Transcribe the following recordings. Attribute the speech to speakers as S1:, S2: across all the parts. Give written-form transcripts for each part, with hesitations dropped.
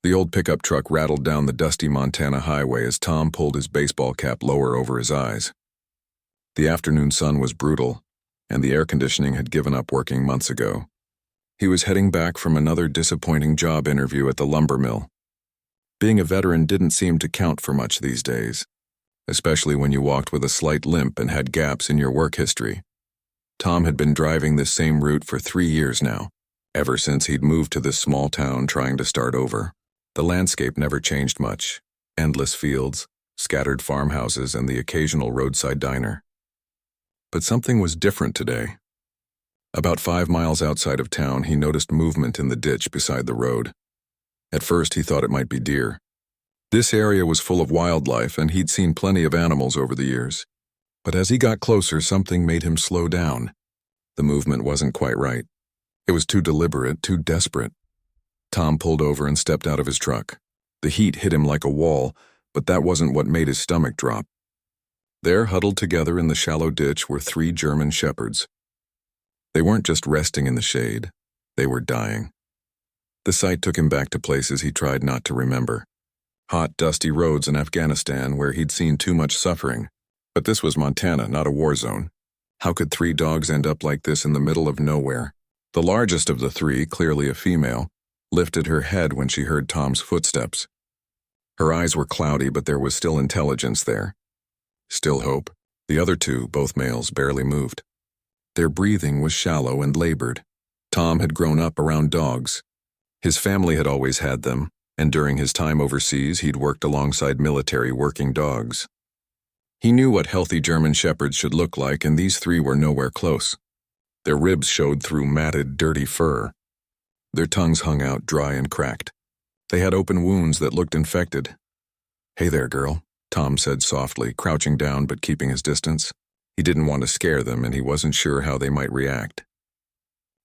S1: The old pickup truck rattled down the dusty Montana highway as Tom pulled his baseball cap lower over his eyes. The afternoon sun was brutal, and the air conditioning had given up working months ago. He was heading back from another disappointing job interview at the lumber mill. Being a veteran didn't seem to count for much these days, especially when you walked with a slight limp and had gaps in your work history. Tom had been driving this same route for 3 years now, ever since he'd moved to this small town trying to start over. The landscape never changed much: endless fields, scattered farmhouses, and the occasional roadside diner. But something was different today. About 5 miles outside of town, he noticed movement in the ditch beside the road. At first, he thought it might be deer. This area was full of wildlife, and he'd seen plenty of animals over the years. But as he got closer, something made him slow down. The movement wasn't quite right. It was too deliberate, too desperate. Tom pulled over and stepped out of his truck. The heat hit him like a wall, but that wasn't what made his stomach drop. There, huddled together in the shallow ditch, were 3 German shepherds. They weren't just resting in the shade. They were dying. The sight took him back to places he tried not to remember. Hot, dusty roads in Afghanistan where he'd seen too much suffering. But this was Montana, not a war zone. How could 3 dogs end up like this in the middle of nowhere? The largest of the 3, clearly a female, lifted her head when she heard Tom's footsteps. Her eyes were cloudy, but there was still intelligence there. Still hope. The other 2, both males, barely moved. Their breathing was shallow and labored. Tom had grown up around dogs. His family had always had them, and during his time overseas, he'd worked alongside military working dogs. He knew what healthy German shepherds should look like, and these 3 were nowhere close. Their ribs showed through matted, dirty fur. Their tongues hung out dry and cracked. They had open wounds that looked infected. "Hey there, girl," Tom said softly, crouching down but keeping his distance. He didn't want to scare them, and he wasn't sure how they might react.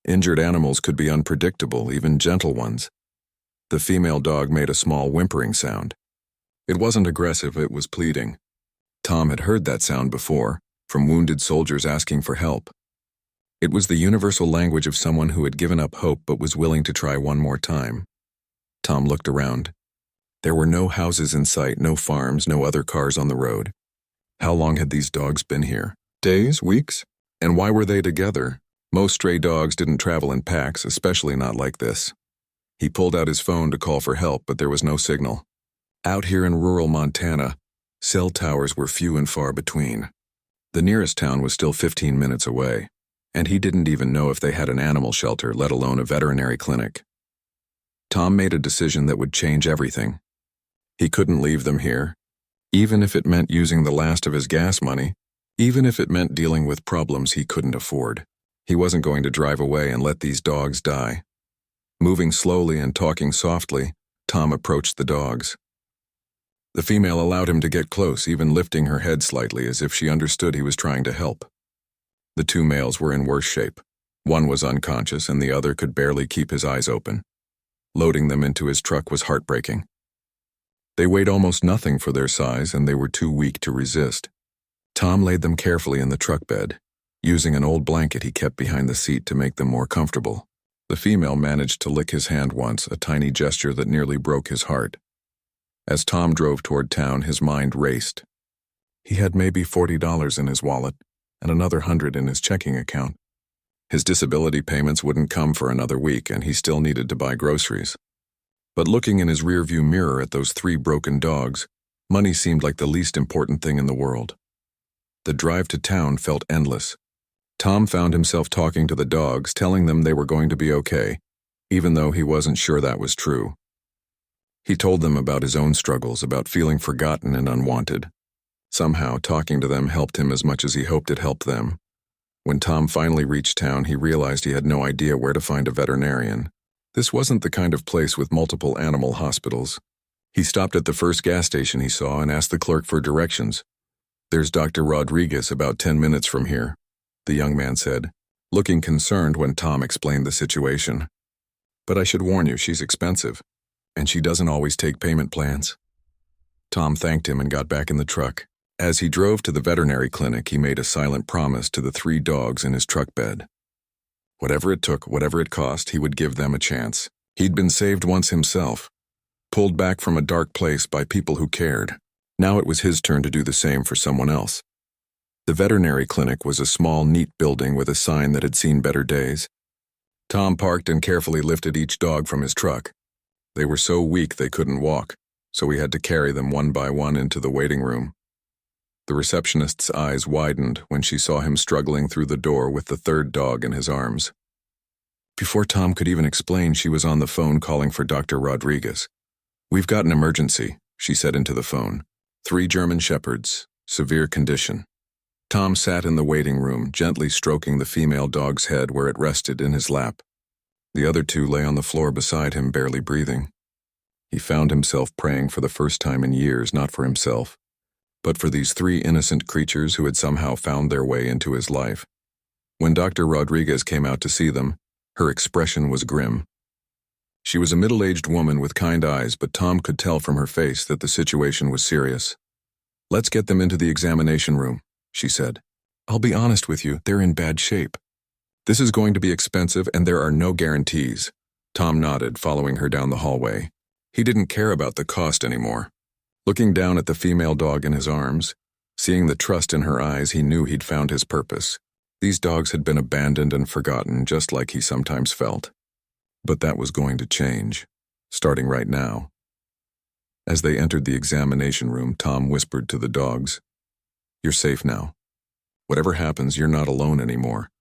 S1: Injured animals could be unpredictable, even gentle ones. The female dog made a small whimpering sound. It wasn't aggressive, it was pleading. Tom had heard that sound before, from wounded soldiers asking for help. It was the universal language of someone who had given up hope but was willing to try one more time. Tom looked around. There were no houses in sight, no farms, no other cars on the road. How long had these dogs been here? Days? Weeks? And why were they together? Most stray dogs didn't travel in packs, especially not like this. He pulled out his phone to call for help, but there was no signal. Out here in rural Montana, cell towers were few and far between. The nearest town was still 15 minutes away, and he didn't even know if they had an animal shelter, let alone a veterinary clinic. Tom made a decision that would change everything. He couldn't leave them here, even if it meant using the last of his gas money, even if it meant dealing with problems he couldn't afford. He wasn't going to drive away and let these dogs die. Moving slowly and talking softly, Tom approached the dogs. The female allowed him to get close, even lifting her head slightly as if she understood he was trying to help. The 2 males were in worse shape. One was unconscious and the other could barely keep his eyes open. Loading them into his truck was heartbreaking. They weighed almost nothing for their size, and they were too weak to resist. Tom laid them carefully in the truck bed, using an old blanket he kept behind the seat to make them more comfortable. The female managed to lick his hand once, a tiny gesture that nearly broke his heart. As Tom drove toward town, his mind raced. He had maybe $40 in his wallet, and another $100 in his checking account. His disability payments wouldn't come for another week, and he still needed to buy groceries. But looking in his rearview mirror at those 3 broken dogs, money seemed like the least important thing in the world. The drive to town felt endless. Tom found himself talking to the dogs, telling them they were going to be okay, even though he wasn't sure that was true. He told them about his own struggles, about feeling forgotten and unwanted. Somehow, talking to them helped him as much as he hoped it helped them. When Tom finally reached town, he realized he had no idea where to find a veterinarian. This wasn't the kind of place with multiple animal hospitals. He stopped at the first gas station he saw and asked the clerk for directions. "There's Dr. Rodriguez about 10 minutes from here," the young man said, looking concerned when Tom explained the situation. "But I should warn you, she's expensive, and she doesn't always take payment plans." Tom thanked him and got back in the truck. As he drove to the veterinary clinic, he made a silent promise to the 3 dogs in his truck bed. Whatever it took, whatever it cost, he would give them a chance. He'd been saved once himself. pulled back from a dark place by people who cared. Now it was his turn to do the same for someone else. The veterinary clinic was a small, neat building with a sign that had seen better days. Tom parked and carefully lifted each dog from his truck. They were so weak they couldn't walk, so he had to carry them one by one into the waiting room. The receptionist's eyes widened when she saw him struggling through the door with the third dog in his arms. Before Tom could even explain, she was on the phone calling for Dr. Rodriguez. "We've got an emergency," she said into the phone. 3 German Shepherds, severe condition." Tom sat in the waiting room, gently stroking the female dog's head where it rested in his lap. The other 2 lay on the floor beside him, barely breathing. He found himself praying for the first time in years, not for himself, but for these 3 innocent creatures who had somehow found their way into his life. When Dr. Rodriguez came out to see them, her expression was grim. She was a middle-aged woman with kind eyes, but Tom could tell from her face that the situation was serious. "Let's get them into the examination room," she said. "I'll be honest with you, they're in bad shape. This is going to be expensive and there are no guarantees." Tom nodded, following her down the hallway. He didn't care about the cost anymore. Looking down at the female dog in his arms, seeing the trust in her eyes, he knew he'd found his purpose. These dogs had been abandoned and forgotten, just like he sometimes felt. But that was going to change, starting right now. As they entered the examination room, Tom whispered to the dogs, "You're safe now. Whatever happens, you're not alone anymore."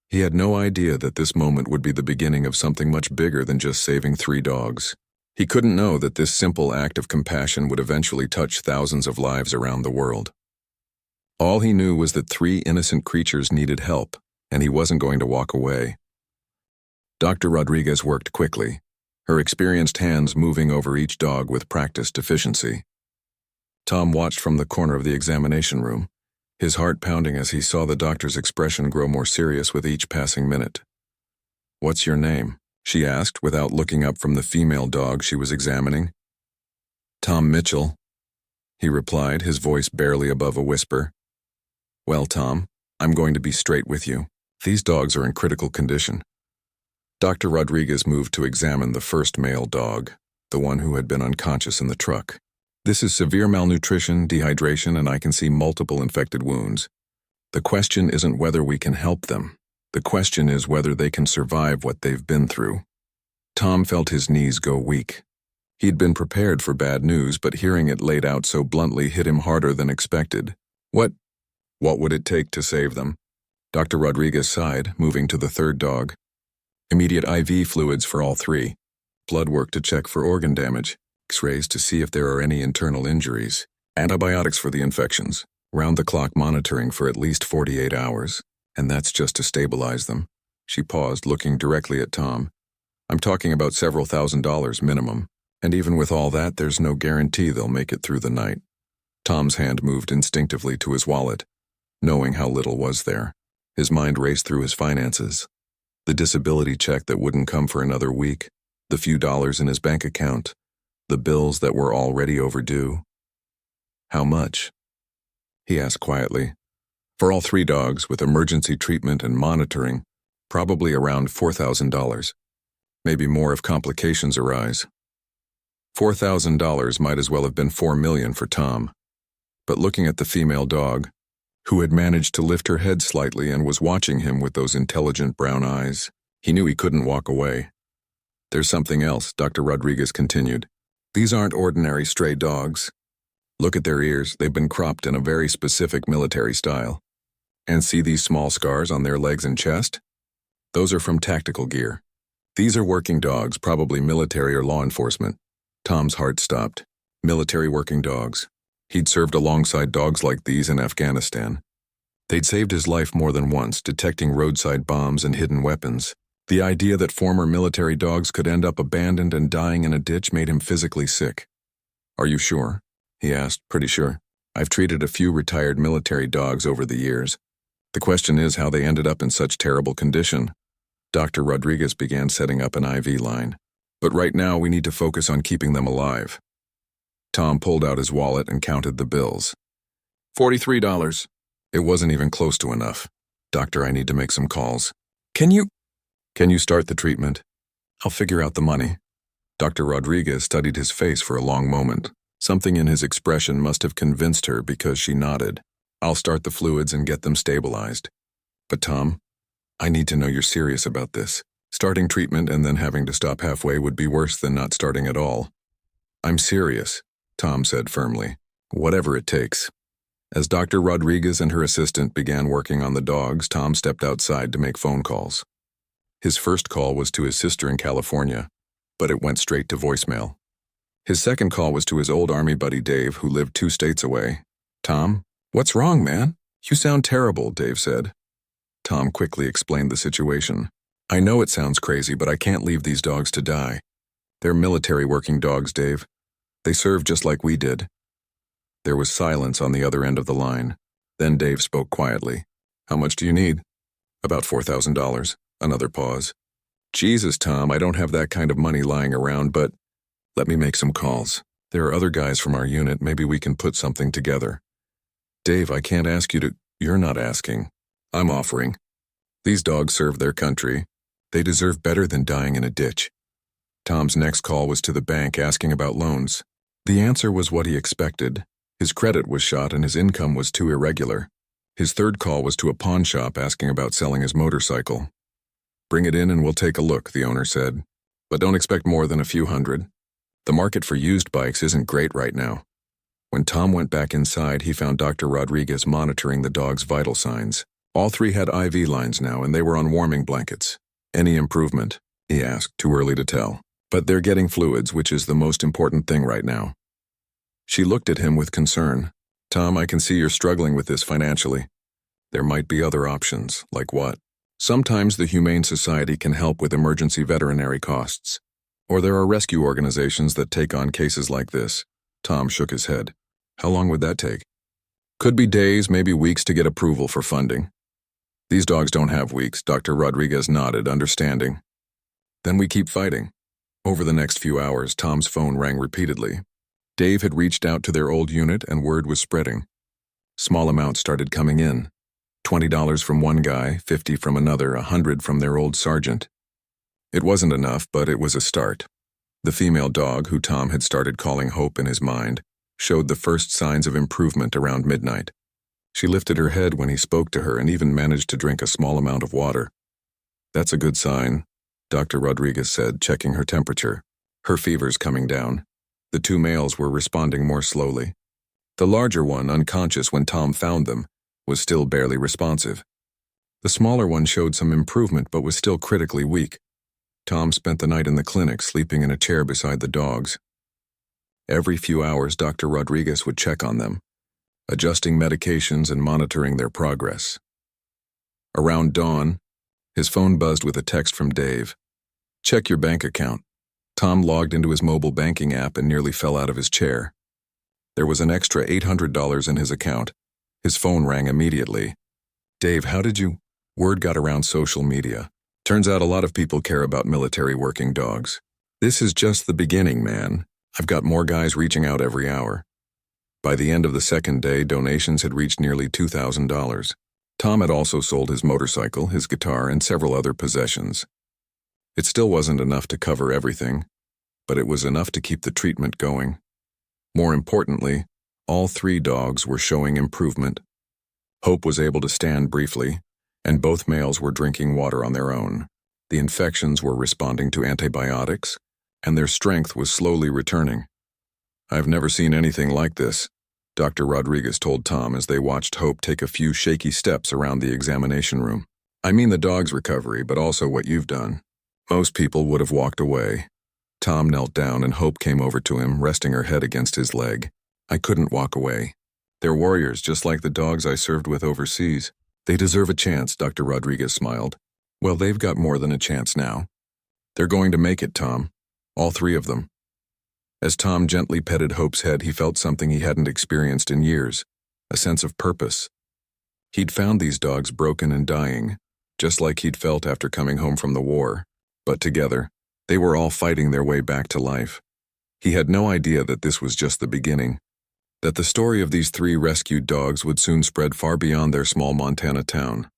S1: He had no idea that this moment would be the beginning of something much bigger than just saving 3 dogs. He couldn't know that this simple act of compassion would eventually touch thousands of lives around the world. All he knew was that 3 innocent creatures needed help, and he wasn't going to walk away. Dr. Rodriguez worked quickly, her experienced hands moving over each dog with practiced efficiency. Tom watched from the corner of the examination room, his heart pounding as he saw the doctor's expression grow more serious with each passing minute. "What's your name?" she asked without looking up from the female dog she was examining. "Tom Mitchell," he replied, his voice barely above a whisper. "Well, Tom, I'm going to be straight with you. These dogs are in critical condition." Dr. Rodriguez moved to examine the first male dog, the one who had been unconscious in the truck. "This is severe malnutrition, dehydration, and I can see multiple infected wounds. The question isn't whether we can help them. The question is whether they can survive what they've been through." Tom felt his knees go weak. He'd been prepared for bad news, but hearing it laid out so bluntly hit him harder than expected. What would it take to save them?" Dr. Rodriguez sighed, moving to the third dog. "Immediate IV fluids for all 3. Blood work to check for organ damage. X-rays to see if there are any internal injuries. Antibiotics for the infections. Round-the-clock monitoring for at least 48 hours. And that's just to stabilize them." She paused, looking directly at Tom. "I'm talking about several $1,000s minimum. And even with all that, there's no guarantee they'll make it through the night." Tom's hand moved instinctively to his wallet, knowing how little was there. His mind raced through his finances. The disability check that wouldn't come for another week, the few dollars in his bank account, the bills that were already overdue. "How much?" he asked quietly. "For all 3 dogs, with emergency treatment and monitoring, probably around $4,000. Maybe more if complications arise." $4,000 might as well have been $4 million for Tom. But looking at the female dog, who had managed to lift her head slightly and was watching him with those intelligent brown eyes, he knew he couldn't walk away. "There's something else," Dr. Rodriguez continued. "These aren't ordinary stray dogs. Look at their ears, they've been cropped in a very specific military style. And see these small scars on their legs and chest? Those are from tactical gear. These are working dogs, probably military or law enforcement." Tom's heart stopped. Military working dogs. He'd served alongside dogs like these in Afghanistan. They'd saved his life more than once, detecting roadside bombs and hidden weapons. The idea that former military dogs could end up abandoned and dying in a ditch made him physically sick. "Are you sure?" he asked. "Pretty sure. I've treated a few retired military dogs over the years. The question is how they ended up in such terrible condition." Dr. Rodriguez began setting up an IV line. "But right now we need to focus on keeping them alive." Tom pulled out his wallet and counted the bills. $43. It wasn't even close to enough. "Doctor, I need to make some calls." Can you start the treatment? I'll figure out the money." Dr. Rodriguez studied his face for a long moment. Something in his expression must have convinced her because she nodded. I'll start the fluids and get them stabilized. But Tom, I need to know you're serious about this. Starting treatment and then having to stop halfway would be worse than not starting at all. I'm serious, Tom said firmly. Whatever it takes. As Dr. Rodriguez and her assistant began working on the dogs, Tom stepped outside to make phone calls. His first call was to his sister in California, but it went straight to voicemail. His second call was to his old Army buddy Dave, who lived 2 states away. Tom? What's wrong, man? You sound terrible, Dave said. Tom quickly explained the situation. I know it sounds crazy, but I can't leave these dogs to die. They're military working dogs, Dave. They serve just like we did. There was silence on the other end of the line. Then Dave spoke quietly. How much do you need? About $4,000. Another pause. Jesus, Tom, I don't have that kind of money lying around, but let me make some calls. There are other guys from our unit. Maybe we can put something together. Dave, I can't ask you to... You're not asking. I'm offering. These dogs serve their country. They deserve better than dying in a ditch. Tom's next call was to the bank asking about loans. The answer was what he expected. His credit was shot and his income was too irregular. His third call was to a pawn shop asking about selling his motorcycle. Bring it in and we'll take a look, the owner said. But don't expect more than a few hundred. The market for used bikes isn't great right now. When Tom went back inside, he found Dr. Rodriguez monitoring the dog's vital signs. All 3 had IV lines now, and they were on warming blankets. Any improvement? He asked, too early to tell. But they're getting fluids, which is the most important thing right now. She looked at him with concern. Tom, I can see you're struggling with this financially. There might be other options. Like what? Sometimes the Humane Society can help with emergency veterinary costs. Or there are rescue organizations that take on cases like this. Tom shook his head. How long would that take? Could be days, maybe weeks to get approval for funding. These dogs don't have weeks, Dr. Rodriguez nodded, understanding. Then we keep fighting. Over the next few hours, Tom's phone rang repeatedly. Dave had reached out to their old unit and word was spreading. Small amounts started coming in. $20 from one guy, $50 from another, $100 from their old sergeant. It wasn't enough, but it was a start. The female dog, who Tom had started calling Hope in his mind, showed the first signs of improvement around midnight. She lifted her head when he spoke to her and even managed to drink a small amount of water. That's a good sign, Dr. Rodriguez said, checking her temperature. Her fever's coming down. The 2 males were responding more slowly. The larger one, unconscious when Tom found them, was still barely responsive. The smaller one showed some improvement but was still critically weak. Tom spent the night in the clinic, sleeping in a chair beside the dogs. Every few hours, Dr. Rodriguez would check on them, adjusting medications and monitoring their progress. Around dawn, his phone buzzed with a text from Dave. Check your bank account. Tom logged into his mobile banking app and nearly fell out of his chair. There was an extra $800 in his account. His phone rang immediately. Dave, how did you... Word got around social media. Turns out a lot of people care about military working dogs. This is just the beginning, man. I've got more guys reaching out every hour. By the end of the second day, donations had reached nearly $2,000. Tom had also sold his motorcycle, his guitar, and several other possessions. It still wasn't enough to cover everything, but it was enough to keep the treatment going. More importantly, all 3 dogs were showing improvement. Hope was able to stand briefly, and both males were drinking water on their own. The infections were responding to antibiotics, and their strength was slowly returning. I've never seen anything like this, Dr. Rodriguez told Tom as they watched Hope take a few shaky steps around the examination room. I mean the dog's recovery, but also what you've done. Most people would have walked away. Tom knelt down and Hope came over to him, resting her head against his leg. I couldn't walk away. They're warriors, just like the dogs I served with overseas. They deserve a chance, Dr. Rodriguez smiled. Well, they've got more than a chance now. They're going to make it, Tom. All 3 of them. As Tom gently petted Hope's head, he felt something he hadn't experienced in years, a sense of purpose. He'd found these dogs broken and dying, just like he'd felt after coming home from the war. But together, they were all fighting their way back to life. He had no idea that this was just the beginning, that the story of these 3 rescued dogs would soon spread far beyond their small Montana town,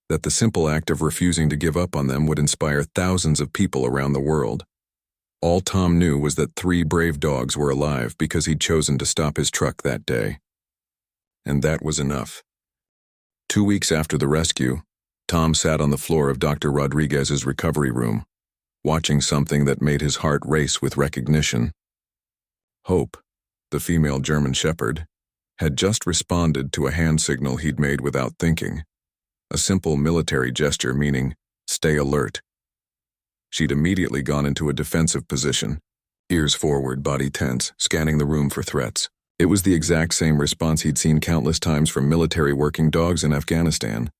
S1: that the simple act of refusing to give up on them would inspire thousands of people around the world. All Tom knew was that 3 brave dogs were alive because he'd chosen to stop his truck that day. And that was enough. 2 weeks after the rescue, Tom sat on the floor of Dr. Rodriguez's recovery room, watching something that made his heart race with recognition. Hope, the female German Shepherd, had just responded to a hand signal he'd made without thinking, a simple military gesture meaning, "Stay alert." She'd immediately gone into a defensive position, ears forward, body tense, scanning the room for threats. It was the exact same response he'd seen countless times from military working dogs in Afghanistan.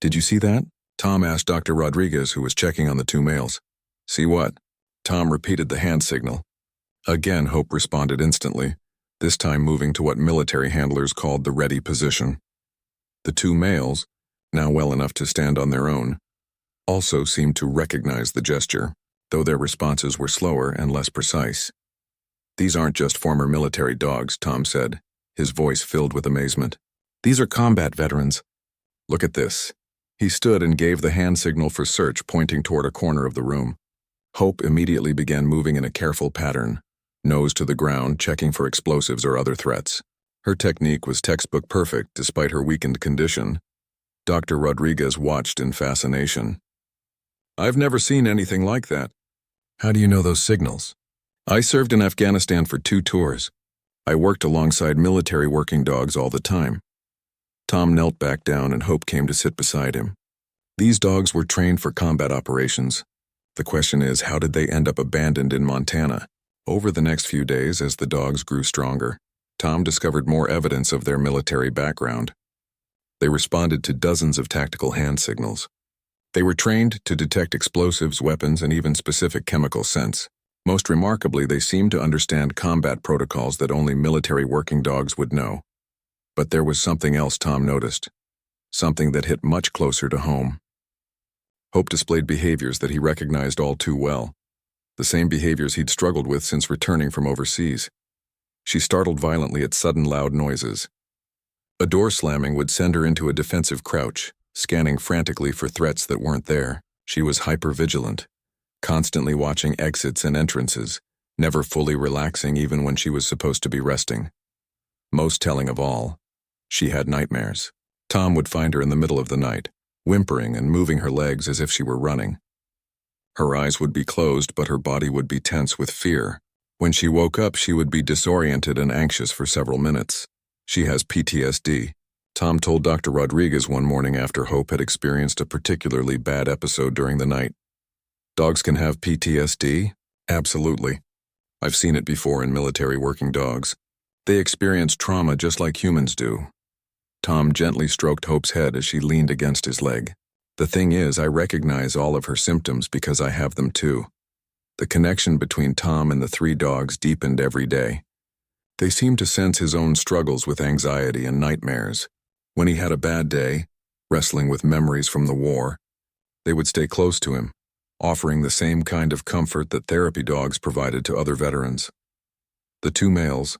S1: "Did you see that?" Tom asked Dr. Rodriguez, who was checking on the 2 males. "See what?" Tom repeated the hand signal. Again, Hope responded instantly, this time moving to what military handlers called the ready position. The 2 males, now well enough to stand on their own, also seemed to recognize the gesture, though their responses were slower and less precise. "These aren't just former military dogs," Tom said, his voice filled with amazement. "These are combat veterans. Look at this." He stood and gave the hand signal for search, pointing toward a corner of the room. Hope immediately began moving in a careful pattern, nose to the ground, checking for explosives or other threats. Her technique was textbook perfect despite her weakened condition. Dr. Rodriguez watched in fascination. "I've never seen anything like that." "How do you know those signals?" "I served in Afghanistan for 2 tours. I worked alongside military working dogs all the time." Tom knelt back down and Hope came to sit beside him. These dogs were trained for combat operations. The question is, how did they end up abandoned in Montana? Over the next few days, as the dogs grew stronger, Tom discovered more evidence of their military background. They responded to dozens of tactical hand signals. They were trained to detect explosives, weapons, and even specific chemical scents. Most remarkably, they seemed to understand combat protocols that only military working dogs would know. But there was something else Tom noticed, something that hit much closer to home. Hope displayed behaviors that he recognized all too well, the same behaviors he'd struggled with since returning from overseas. She startled violently at sudden loud noises. A door slamming would send her into a defensive crouch, scanning frantically for threats that weren't there. She was hypervigilant, constantly watching exits and entrances, never fully relaxing even when she was supposed to be resting. Most telling of all, she had nightmares. Tom would find her in the middle of the night, whimpering and moving her legs as if she were running. Her eyes would be closed, but her body would be tense with fear. When she woke up, she would be disoriented and anxious for several minutes. "She has PTSD," Tom told Dr. Rodriguez one morning after Hope had experienced a particularly bad episode during the night. "Dogs can have PTSD? Absolutely. I've seen it before in military working dogs. They experience trauma just like humans do." Tom gently stroked Hope's head as she leaned against his leg. "The thing is, I recognize all of her symptoms because I have them too." The connection between Tom and the 3 dogs deepened every day. They seemed to sense his own struggles with anxiety and nightmares. When he had a bad day, wrestling with memories from the war, they would stay close to him, offering the same kind of comfort that therapy dogs provided to other veterans. The 2 males,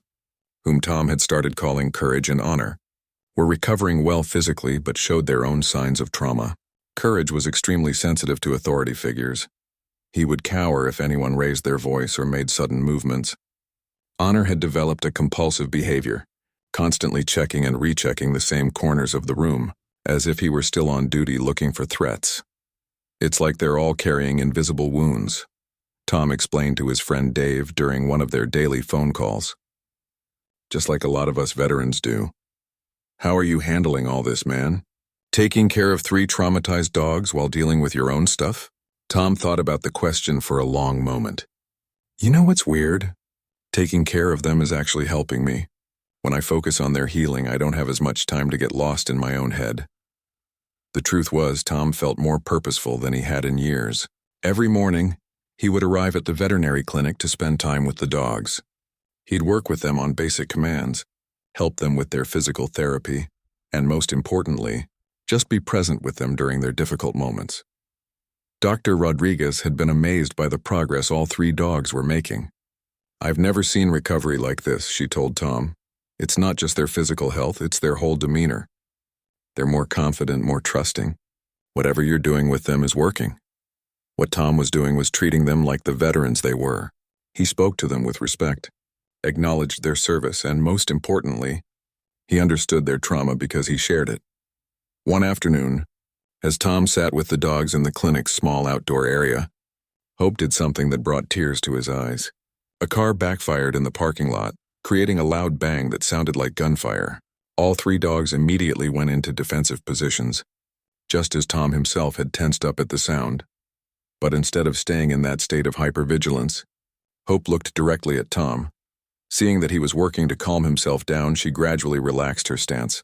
S1: whom Tom had started calling Courage and Honor, were recovering well physically but showed their own signs of trauma. Courage was extremely sensitive to authority figures. He would cower if anyone raised their voice or made sudden movements. Honor had developed a compulsive behavior, constantly checking and rechecking the same corners of the room, as if he were still on duty looking for threats. "It's like they're all carrying invisible wounds," Tom explained to his friend Dave during one of their daily phone calls. "Just like a lot of us veterans do. How are you handling all this, man? Taking care of 3 traumatized dogs while dealing with your own stuff?" Tom thought about the question for a long moment. "You know what's weird? Taking care of them is actually helping me. When I focus on their healing, I don't have as much time to get lost in my own head." The truth was, Tom felt more purposeful than he had in years. Every morning, he would arrive at the veterinary clinic to spend time with the dogs. He'd work with them on basic commands, help them with their physical therapy, and most importantly, just be present with them during their difficult moments. Dr. Rodriguez had been amazed by the progress all 3 dogs were making. "I've never seen recovery like this," she told Tom. "It's not just their physical health, it's their whole demeanor. They're more confident, more trusting. Whatever you're doing with them is working." What Tom was doing was treating them like the veterans they were, He spoke to them with respect, acknowledged their service, and most importantly, he understood their trauma because he shared it. One afternoon, as Tom sat with the dogs in the clinic's small outdoor area, Hope did something that brought tears to his eyes. A car backfired in the parking lot, creating a loud bang that sounded like gunfire. All 3 dogs immediately went into defensive positions, just as Tom himself had tensed up at the sound. But instead of staying in that state of hypervigilance, Hope looked directly at Tom. Seeing that he was working to calm himself down, she gradually relaxed her stance.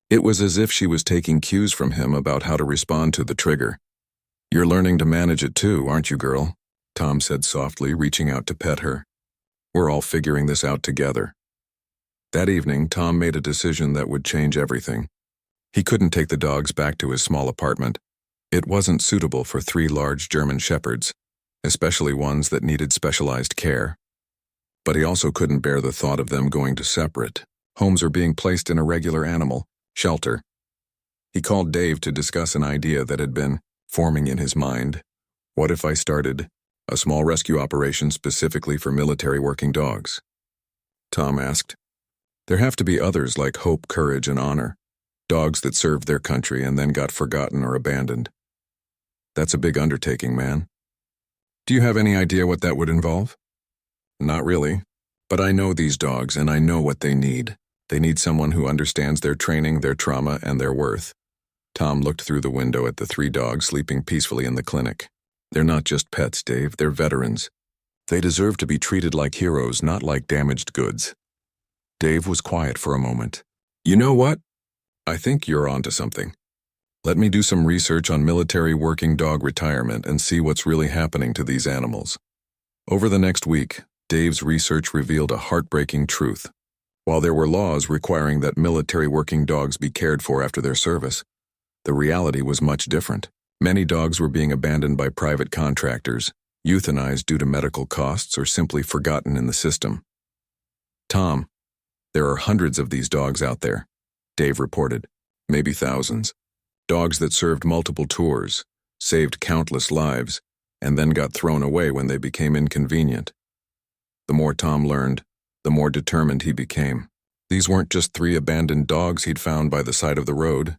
S1: It was as if she was taking cues from him about how to respond to the trigger. "You're learning to manage it too, aren't you, girl?" Tom said softly, reaching out to pet her. "We're all figuring this out together." That evening, Tom made a decision that would change everything. He couldn't take the dogs back to his small apartment. It wasn't suitable for 3 large German shepherds, especially ones that needed specialized care. But he also couldn't bear the thought of them going to separate homes or being placed in a regular animal shelter. He called Dave to discuss an idea that had been forming in his mind. "What if I started a small rescue operation specifically for military working dogs?" Tom asked. "There have to be others like Hope, Courage, and Honor, dogs that served their country and then got forgotten or abandoned. That's a big undertaking, man. Do you have any idea what that would involve?" "Not really, but I know these dogs and I know what they need. They need someone who understands their training, their trauma, and their worth." Tom looked through the window at the 3 dogs sleeping peacefully in the clinic. "They're not just pets, Dave, they're veterans. They deserve to be treated like heroes, not like damaged goods." Dave was quiet for a moment. "You know what? I think you're onto something. Let me do some research on military working dog retirement and see what's really happening to these animals." Over the next week, Dave's research revealed a heartbreaking truth. While there were laws requiring that military working dogs be cared for after their service, the reality was much different. Many dogs were being abandoned by private contractors, euthanized due to medical costs, or simply forgotten in the system. "Tom, there are hundreds of these dogs out there," Dave reported. "Maybe thousands. Dogs that served multiple tours, saved countless lives, and then got thrown away when they became inconvenient." The more Tom learned, the more determined he became. These weren't just 3 abandoned dogs he'd found by the side of the road.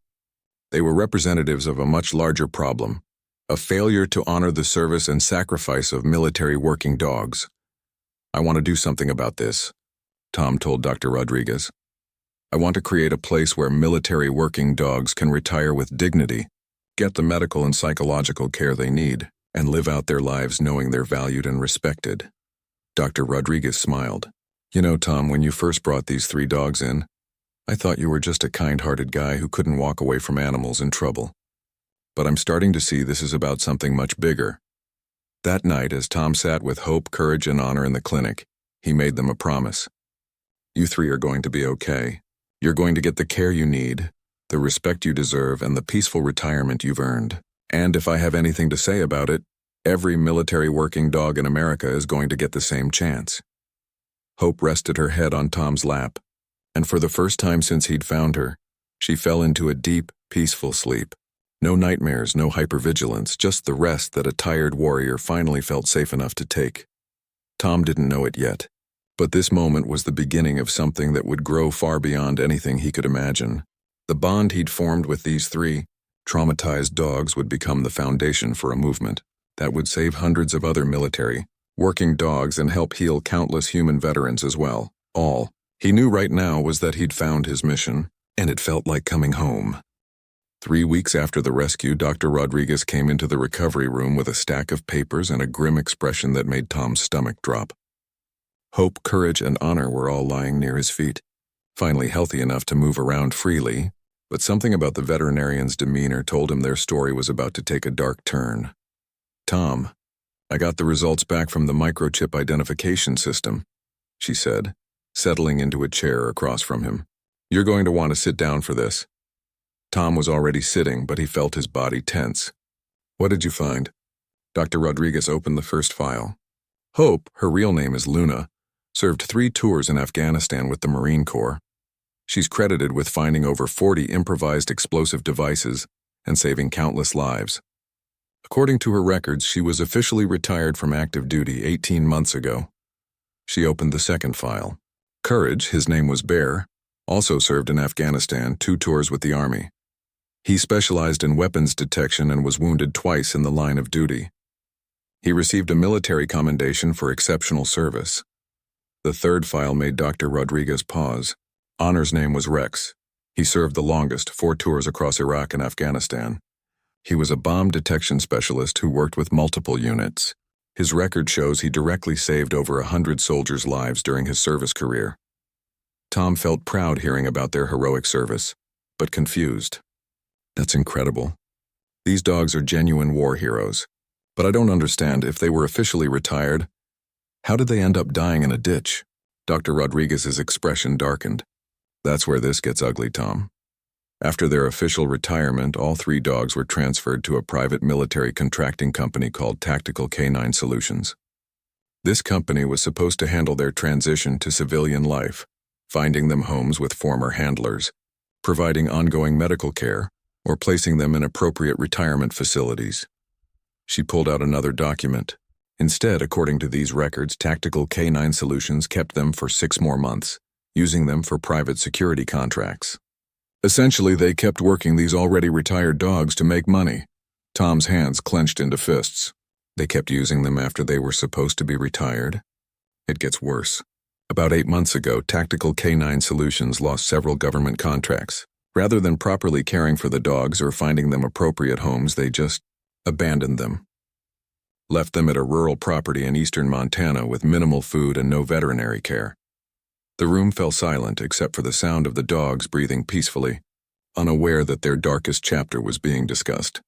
S1: They were representatives of a much larger problem, a failure to honor the service and sacrifice of military working dogs. "I want to do something about this," Tom told Dr. Rodriguez. "I want to create a place where military working dogs can retire with dignity, get the medical and psychological care they need, and live out their lives knowing they're valued and respected." Dr. Rodriguez smiled. "You know, Tom, when you first brought these 3 dogs in, I thought you were just a kind-hearted guy who couldn't walk away from animals in trouble. But I'm starting to see this is about something much bigger." That night, as Tom sat with Hope, Courage, and Honor in the clinic, he made them a promise. "You 3 are going to be okay. You're going to get the care you need, the respect you deserve, and the peaceful retirement you've earned. And if I have anything to say about it, every military working dog in America is going to get the same chance." Hope rested her head on Tom's lap, and for the first time since he'd found her, she fell into a deep, peaceful sleep. No nightmares, no hypervigilance, just the rest that a tired warrior finally felt safe enough to take. Tom didn't know it yet, but this moment was the beginning of something that would grow far beyond anything he could imagine. The bond he'd formed with these 3 traumatized dogs would become the foundation for a movement that would save hundreds of other military working dogs and help heal countless human veterans as well. All he knew right now was that he'd found his mission, and it felt like coming home. 3 weeks after the rescue, Dr. Rodriguez came into the recovery room with a stack of papers and a grim expression that made Tom's stomach drop. Hope, Courage, and Honor were all lying near his feet, finally healthy enough to move around freely, but something about the veterinarian's demeanor told him their story was about to take a dark turn. "Tom, I got the results back from the microchip identification system," she said, settling into a chair across from him. "You're going to want to sit down for this." Tom was already sitting, but he felt his body tense. "What did you find?" Dr. Rodriguez opened the first file. Hope, her real name is Luna, served 3 tours in Afghanistan with the Marine Corps. She's credited with finding over 40 improvised explosive devices and saving countless lives. According to her records, she was officially retired from active duty 18 months ago. She opened the second file. Courage, his name was Bear, also served in Afghanistan, 2 tours with the Army. He specialized in weapons detection and was wounded twice in the line of duty. He received a military commendation for exceptional service. The third file made Dr. Rodriguez pause. Honor's name was Rex. He served the longest, 4 tours across Iraq and Afghanistan. He was a bomb detection specialist who worked with multiple units. His record shows he directly saved over 100 soldiers' lives during his service career. Tom felt proud hearing about their heroic service, but confused. That's incredible. These dogs are genuine war heroes. But I don't understand, if they were officially retired, how did they end up dying in a ditch? Dr. Rodriguez's expression darkened. That's where this gets ugly, Tom. After their official retirement, all 3 dogs were transferred to a private military contracting company called Tactical Canine Solutions. This company was supposed to handle their transition to civilian life, finding them homes with former handlers, providing ongoing medical care, or placing them in appropriate retirement facilities. She pulled out another document. Instead, according to these records, Tactical Canine Solutions kept them for 6 more months, using them for private security contracts. Essentially, they kept working these already retired dogs to make money. Tom's hands clenched into fists. They kept using them after they were supposed to be retired? It gets worse. About 8 months ago, Tactical Canine Solutions lost several government contracts. Rather than properly caring for the dogs or finding them appropriate homes, they just abandoned them. Left them at a rural property in eastern Montana with minimal food and no veterinary care. The room fell silent except for the sound of the dogs breathing peacefully, unaware that their darkest chapter was being discussed.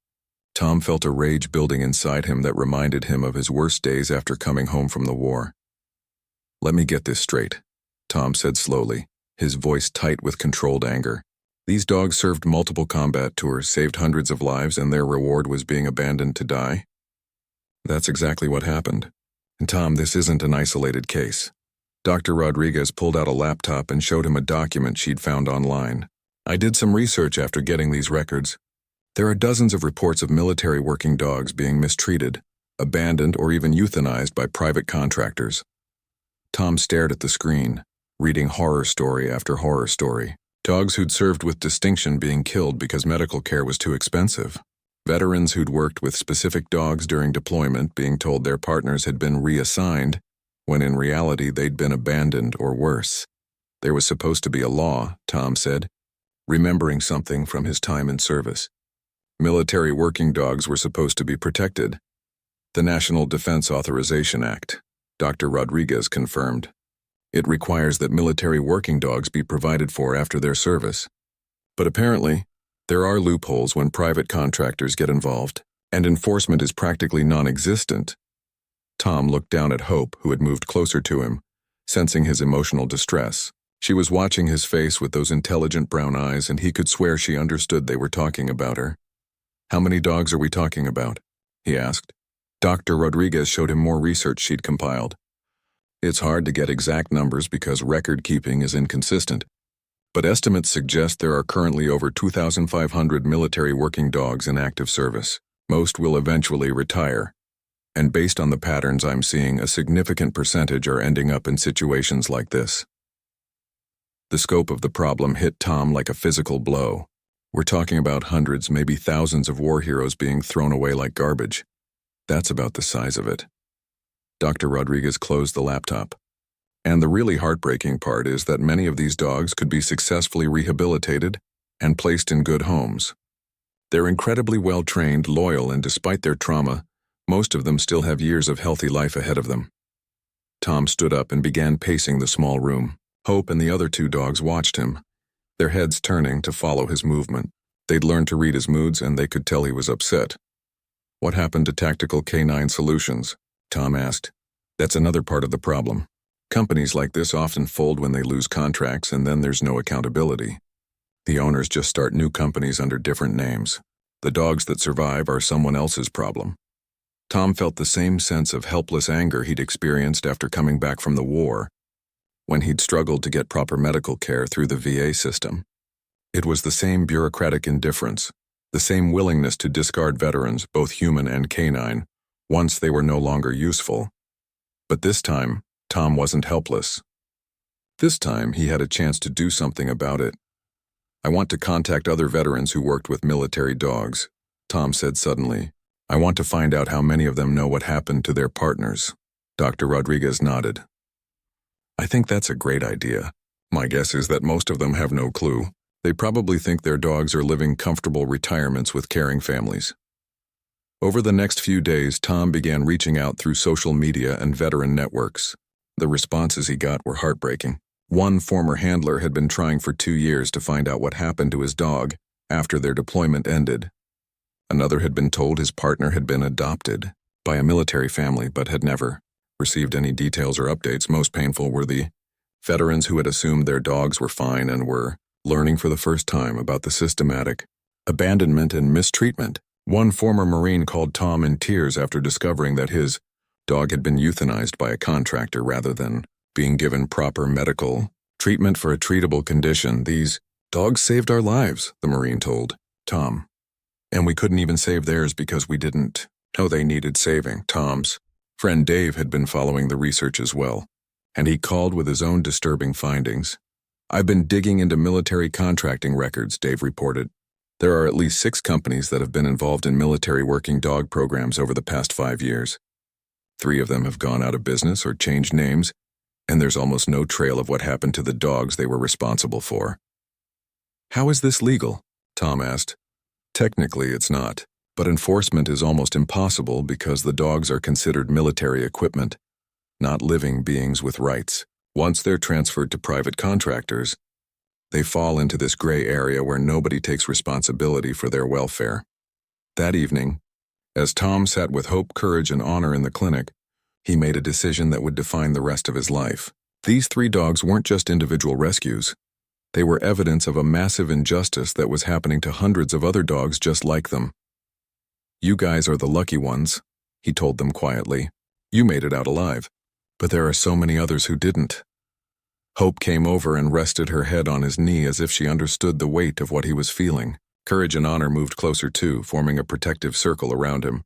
S1: Tom felt a rage building inside him that reminded him of his worst days after coming home from the war. "Let me get this straight," Tom said slowly, his voice tight with controlled anger. "These dogs served multiple combat tours, saved hundreds of lives, and their reward was being abandoned to die?" "That's exactly what happened. And Tom, this isn't an isolated case." Dr. Rodriguez pulled out a laptop and showed him a document she'd found online. "I did some research after getting these records. There are dozens of reports of military working dogs being mistreated, abandoned, or even euthanized by private contractors." Tom stared at the screen, reading horror story after horror story. Dogs who'd served with distinction being killed because medical care was too expensive. Veterans who'd worked with specific dogs during deployment being told their partners had been reassigned, when in reality they'd been abandoned or worse. There was supposed to be a law, Tom said, remembering something from his time in service. Military working dogs were supposed to be protected. The National Defense Authorization Act, Dr. Rodriguez confirmed. It requires that military working dogs be provided for after their service. But apparently, there are loopholes when private contractors get involved, and enforcement is practically non-existent. Tom looked down at Hope, who had moved closer to him, sensing his emotional distress. She was watching his face with those intelligent brown eyes, and he could swear she understood they were talking about her. "How many dogs are we talking about?" he asked. Dr. Rodriguez showed him more research she'd compiled. "It's hard to get exact numbers because record keeping is inconsistent, but estimates suggest there are currently over 2,500 military working dogs in active service. Most will eventually retire, and based on the patterns I'm seeing, a significant percentage are ending up in situations like this." The scope of the problem hit Tom like a physical blow. We're talking about hundreds, maybe thousands of war heroes being thrown away like garbage. That's about the size of it. Dr. Rodriguez closed the laptop. And the really heartbreaking part is that many of these dogs could be successfully rehabilitated and placed in good homes. They're incredibly well-trained, loyal, and despite their trauma, most of them still have years of healthy life ahead of them. Tom stood up and began pacing the small room. Hope and the other 2 dogs watched him, their heads turning to follow his movement. They'd learned to read his moods, and they could tell he was upset. "What happened to Tactical Canine Solutions?" Tom asked. "That's another part of the problem. Companies like this often fold when they lose contracts, and then there's no accountability. The owners just start new companies under different names. The dogs that survive are someone else's problem." Tom felt the same sense of helpless anger he'd experienced after coming back from the war, when he'd struggled to get proper medical care through the VA system. It was the same bureaucratic indifference, the same willingness to discard veterans, both human and canine, once they were no longer useful. But this time, Tom wasn't helpless. This time, he had a chance to do something about it. "I want to contact other veterans who worked with military dogs," Tom said suddenly. "I want to find out how many of them know what happened to their partners." Dr. Rodriguez nodded. "I think that's a great idea. My guess is that most of them have no clue. They probably think their dogs are living comfortable retirements with caring families." Over the next few days, Tom began reaching out through social media and veteran networks. The responses he got were heartbreaking. One former handler had been trying for 2 years to find out what happened to his dog after their deployment ended. Another had been told his partner had been adopted by a military family but had never received any details or updates. Most painful were the veterans who had assumed their dogs were fine and were learning for the first time about the systematic abandonment and mistreatment. One former Marine called Tom in tears after discovering that his dog had been euthanized by a contractor rather than being given proper medical treatment for a treatable condition. "These dogs saved our lives," the Marine told Tom. "And we couldn't even save theirs because we didn't know they needed saving." Tom's friend Dave had been following the research as well, and he called with his own disturbing findings. "I've been digging into military contracting records," Dave reported. "There are at least 6 companies that have been involved in military working dog programs over the past 5 years. 3 of them have gone out of business or changed names, and there's almost no trail of what happened to the dogs they were responsible for." "How is this legal?" Tom asked. "Technically, it's not, but enforcement is almost impossible because the dogs are considered military equipment, not living beings with rights. Once they're transferred to private contractors, they fall into this gray area where nobody takes responsibility for their welfare." That evening, as Tom sat with Hope, Courage, and Honor in the clinic, he made a decision that would define the rest of his life. These 3 dogs weren't just individual rescues. They were evidence of a massive injustice that was happening to hundreds of other dogs just like them. "You guys are the lucky ones," he told them quietly. "You made it out alive. But there are so many others who didn't." Hope came over and rested her head on his knee as if she understood the weight of what he was feeling. Courage and Honor moved closer too, forming a protective circle around him.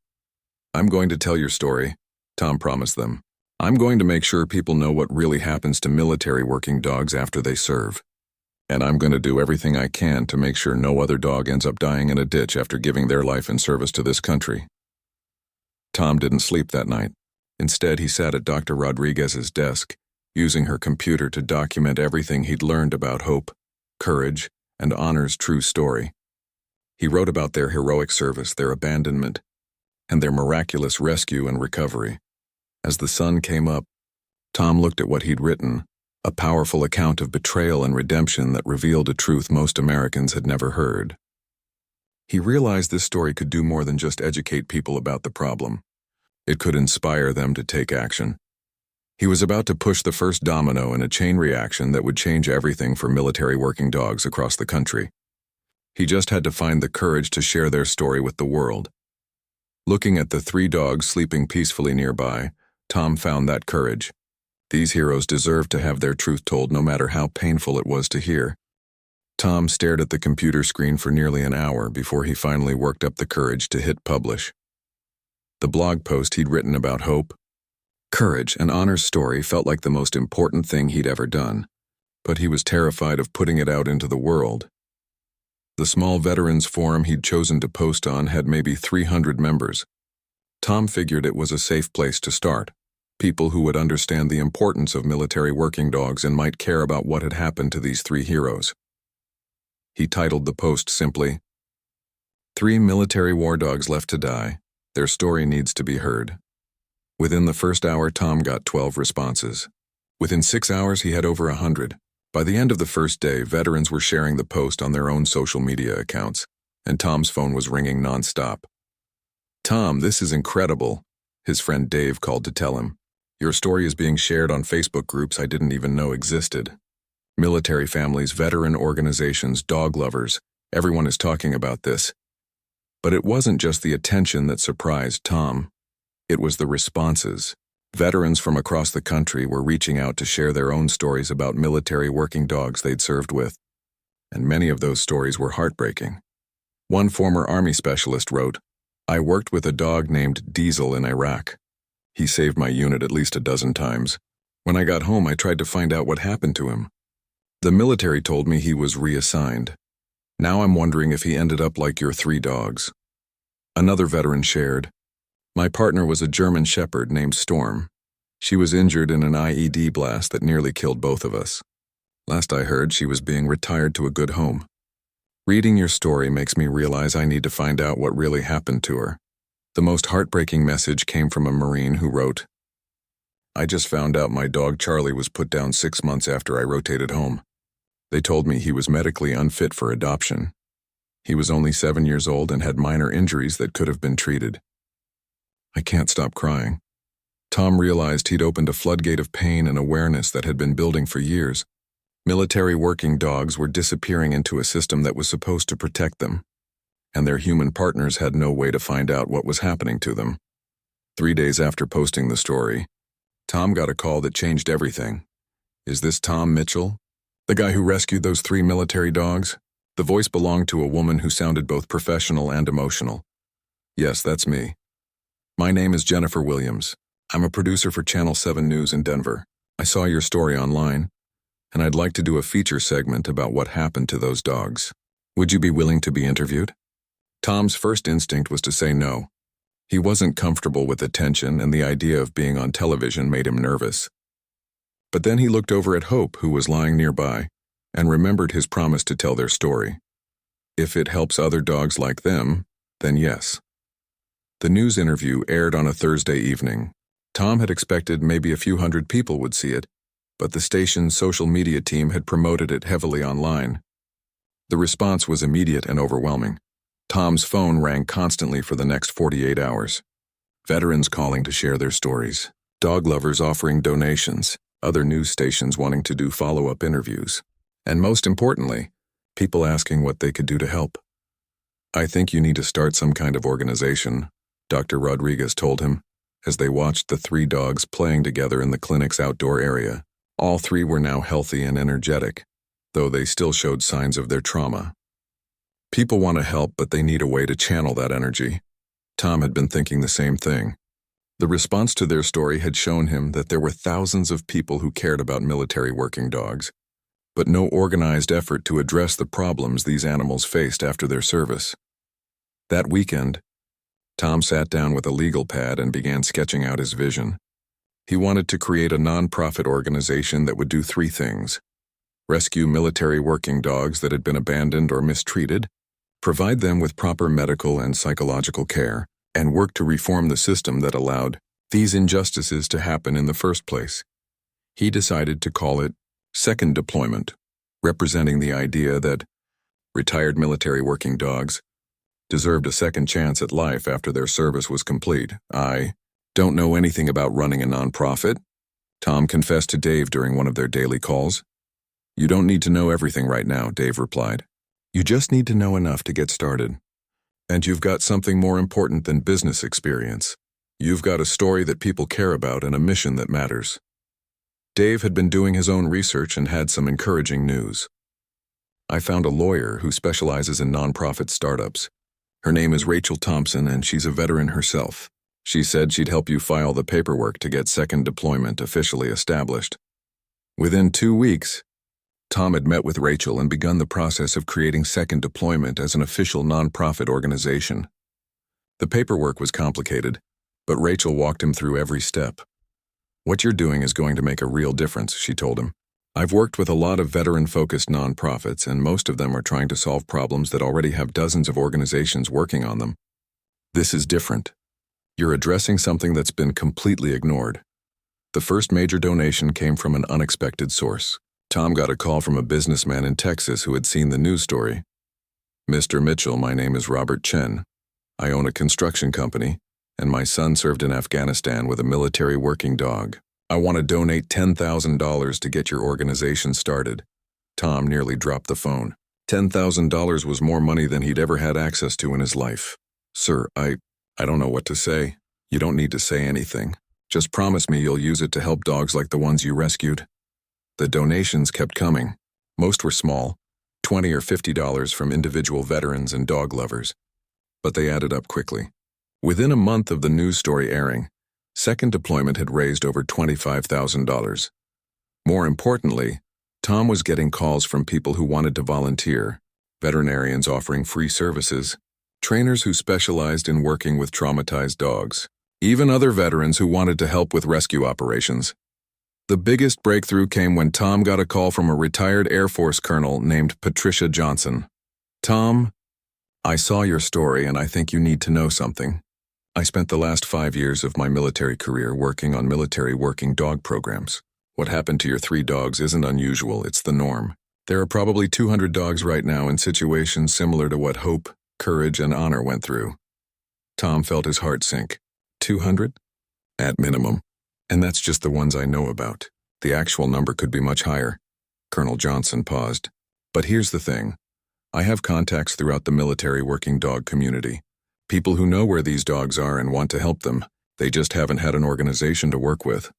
S1: "I'm going to tell your story," Tom promised them. "I'm going to make sure people know what really happens to military working dogs after they serve. And I'm going to do everything I can to make sure no other dog ends up dying in a ditch after giving their life in service to this country." Tom didn't sleep that night. Instead, he sat at Dr. Rodriguez's desk, using her computer to document everything he'd learned about Hope, Courage, and Honor's true story. He wrote about their heroic service, their abandonment, and their miraculous rescue and recovery. As the sun came up, Tom looked at what he'd written, a powerful account of betrayal and redemption that revealed a truth most Americans had never heard. He realized this story could do more than just educate people about the problem. It could inspire them to take action. He was about to push the first domino in a chain reaction that would change everything for military working dogs across the country. He just had to find the courage to share their story with the world. Looking at the 3 dogs sleeping peacefully nearby, Tom found that courage. These heroes deserved to have their truth told no matter how painful it was to hear. Tom stared at the computer screen for nearly an hour before he finally worked up the courage to hit publish. The blog post he'd written about Hope, Courage, and Honor's story felt like the most important thing he'd ever done, but he was terrified of putting it out into the world. The small veterans forum he'd chosen to post on had maybe 300 members. Tom figured it was a safe place to start. People who would understand the importance of military working dogs and might care about what had happened to these 3 heroes. He titled the post simply, "3 military war dogs left to die. Their story needs to be heard." Within the first hour, Tom got 12 responses. Within 6 hours, he had over 100. By the end of the first day, veterans were sharing the post on their own social media accounts, and Tom's phone was ringing nonstop. "Tom, this is incredible," his friend Dave called to tell him. "Your story is being shared on Facebook groups I didn't even know existed. Military families, veteran organizations, dog lovers, everyone is talking about this." But it wasn't just the attention that surprised Tom. It was the responses. Veterans from across the country were reaching out to share their own stories about military working dogs they'd served with, and many of those stories were heartbreaking. One former Army specialist wrote, "I worked with a dog named Diesel in Iraq. He saved my unit at least a dozen times. When I got home, I tried to find out what happened to him. The military told me he was reassigned. Now I'm wondering if he ended up like your 3 dogs. Another veteran shared, "My partner was a German Shepherd named Storm. She was injured in an IED blast that nearly killed both of us. Last I heard, she was being retired to a good home. Reading your story makes me realize I need to find out what really happened to her." The most heartbreaking message came from a Marine who wrote, "I just found out my dog Charlie was put down 6 months after I rotated home. They told me he was medically unfit for adoption. He was only 7 years old and had minor injuries that could have been treated." I can't stop crying. Tom realized he'd opened a floodgate of pain and awareness that had been building for years. Military working dogs were disappearing into a system that was supposed to protect them, and their human partners had no way to find out what was happening to them. 3 days after posting the story, Tom got a call that changed everything. "Is this Tom Mitchell? The guy who rescued those 3 military dogs?" The voice belonged to a woman who sounded both professional and emotional. "Yes, that's me. My name is Jennifer Williams. I'm a producer for Channel 7 News in Denver. I saw your story online, and I'd like to do a feature segment about what happened to those dogs. Would you be willing to be interviewed?" Tom's first instinct was to say no. He wasn't comfortable with attention, and the idea of being on television made him nervous. But then he looked over at Hope, who was lying nearby, and remembered his promise to tell their story. If it helps other dogs like them, then yes. The news interview aired on a Thursday evening. Tom had expected maybe a few hundred people would see it, but the station's social media team had promoted it heavily online. The response was immediate and overwhelming. Tom's phone rang constantly for the next 48 hours. Veterans calling to share their stories, dog lovers offering donations, other news stations wanting to do follow-up interviews, and most importantly, people asking what they could do to help. "I think you need to start some kind of organization," Dr. Rodriguez told him, as they watched the 3 dogs playing together in the clinic's outdoor area. All 3 were now healthy and energetic, though they still showed signs of their trauma. People want to help, but they need a way to channel that energy. Tom had been thinking the same thing. The response to their story had shown him that there were thousands of people who cared about military working dogs, but no organized effort to address the problems these animals faced after their service. That weekend, Tom sat down with a legal pad and began sketching out his vision. He wanted to create a nonprofit organization that would do 3 things: rescue military working dogs that had been abandoned or mistreated, provide them with proper medical and psychological care, and work to reform the system that allowed these injustices to happen in the first place. He decided to call it Second Deployment, representing the idea that retired military working dogs deserved a second chance at life after their service was complete. "I don't know anything about running a nonprofit," Tom confessed to Dave during one of their daily calls. "You don't need to know everything right now," Dave replied. "You just need to know enough to get started. And you've got something more important than business experience. You've got a story that people care about and a mission that matters." Dave had been doing his own research and had some encouraging news. "I found a lawyer who specializes in nonprofit startups. Her name is Rachel Thompson, and she's a veteran herself. She said she'd help you file the paperwork to get Second Deployment officially established." Within 2 weeks, Tom had met with Rachel and begun the process of creating Second Deployment as an official nonprofit organization. The paperwork was complicated, but Rachel walked him through every step. "What you're doing is going to make a real difference," she told him. "I've worked with a lot of veteran-focused nonprofits, and most of them are trying to solve problems that already have dozens of organizations working on them. This is different. You're addressing something that's been completely ignored." The first major donation came from an unexpected source. Tom got a call from a businessman in Texas who had seen the news story. "Mr. Mitchell, my name is Robert Chen. I own a construction company, and my son served in Afghanistan with a military working dog. I want to donate $10,000 to get your organization started." Tom nearly dropped the phone. $10,000 was more money than he'd ever had access to in his life. "Sir, I don't know what to say." "You don't need to say anything. Just promise me you'll use it to help dogs like the ones you rescued." The donations kept coming. Most were small, $20 or $50 from individual veterans and dog lovers, but they added up quickly. Within a month of the news story airing, Second deployment had raised over $25,000. More importantly, Tom was getting calls from people who wanted to volunteer, veterinarians offering free services, trainers who specialized in working with traumatized dogs, even other veterans who wanted to help with rescue operations. The biggest breakthrough came when Tom got a call from a retired Air Force colonel named Patricia Johnson. "Tom, I saw your story and I think you need to know something. I spent the last 5 years of my military career working on military working dog programs. What happened to your 3 dogs isn't unusual, it's the norm. There are probably 200 dogs right now in situations similar to what Hope, Courage, and Honor went through." Tom felt his heart sink. 200? At minimum. And that's just the ones I know about. The actual number could be much higher. Colonel Johnson paused. "But here's the thing. I have contacts throughout the military working dog community. People who know where these dogs are and want to help them. They just haven't had an organization to work with."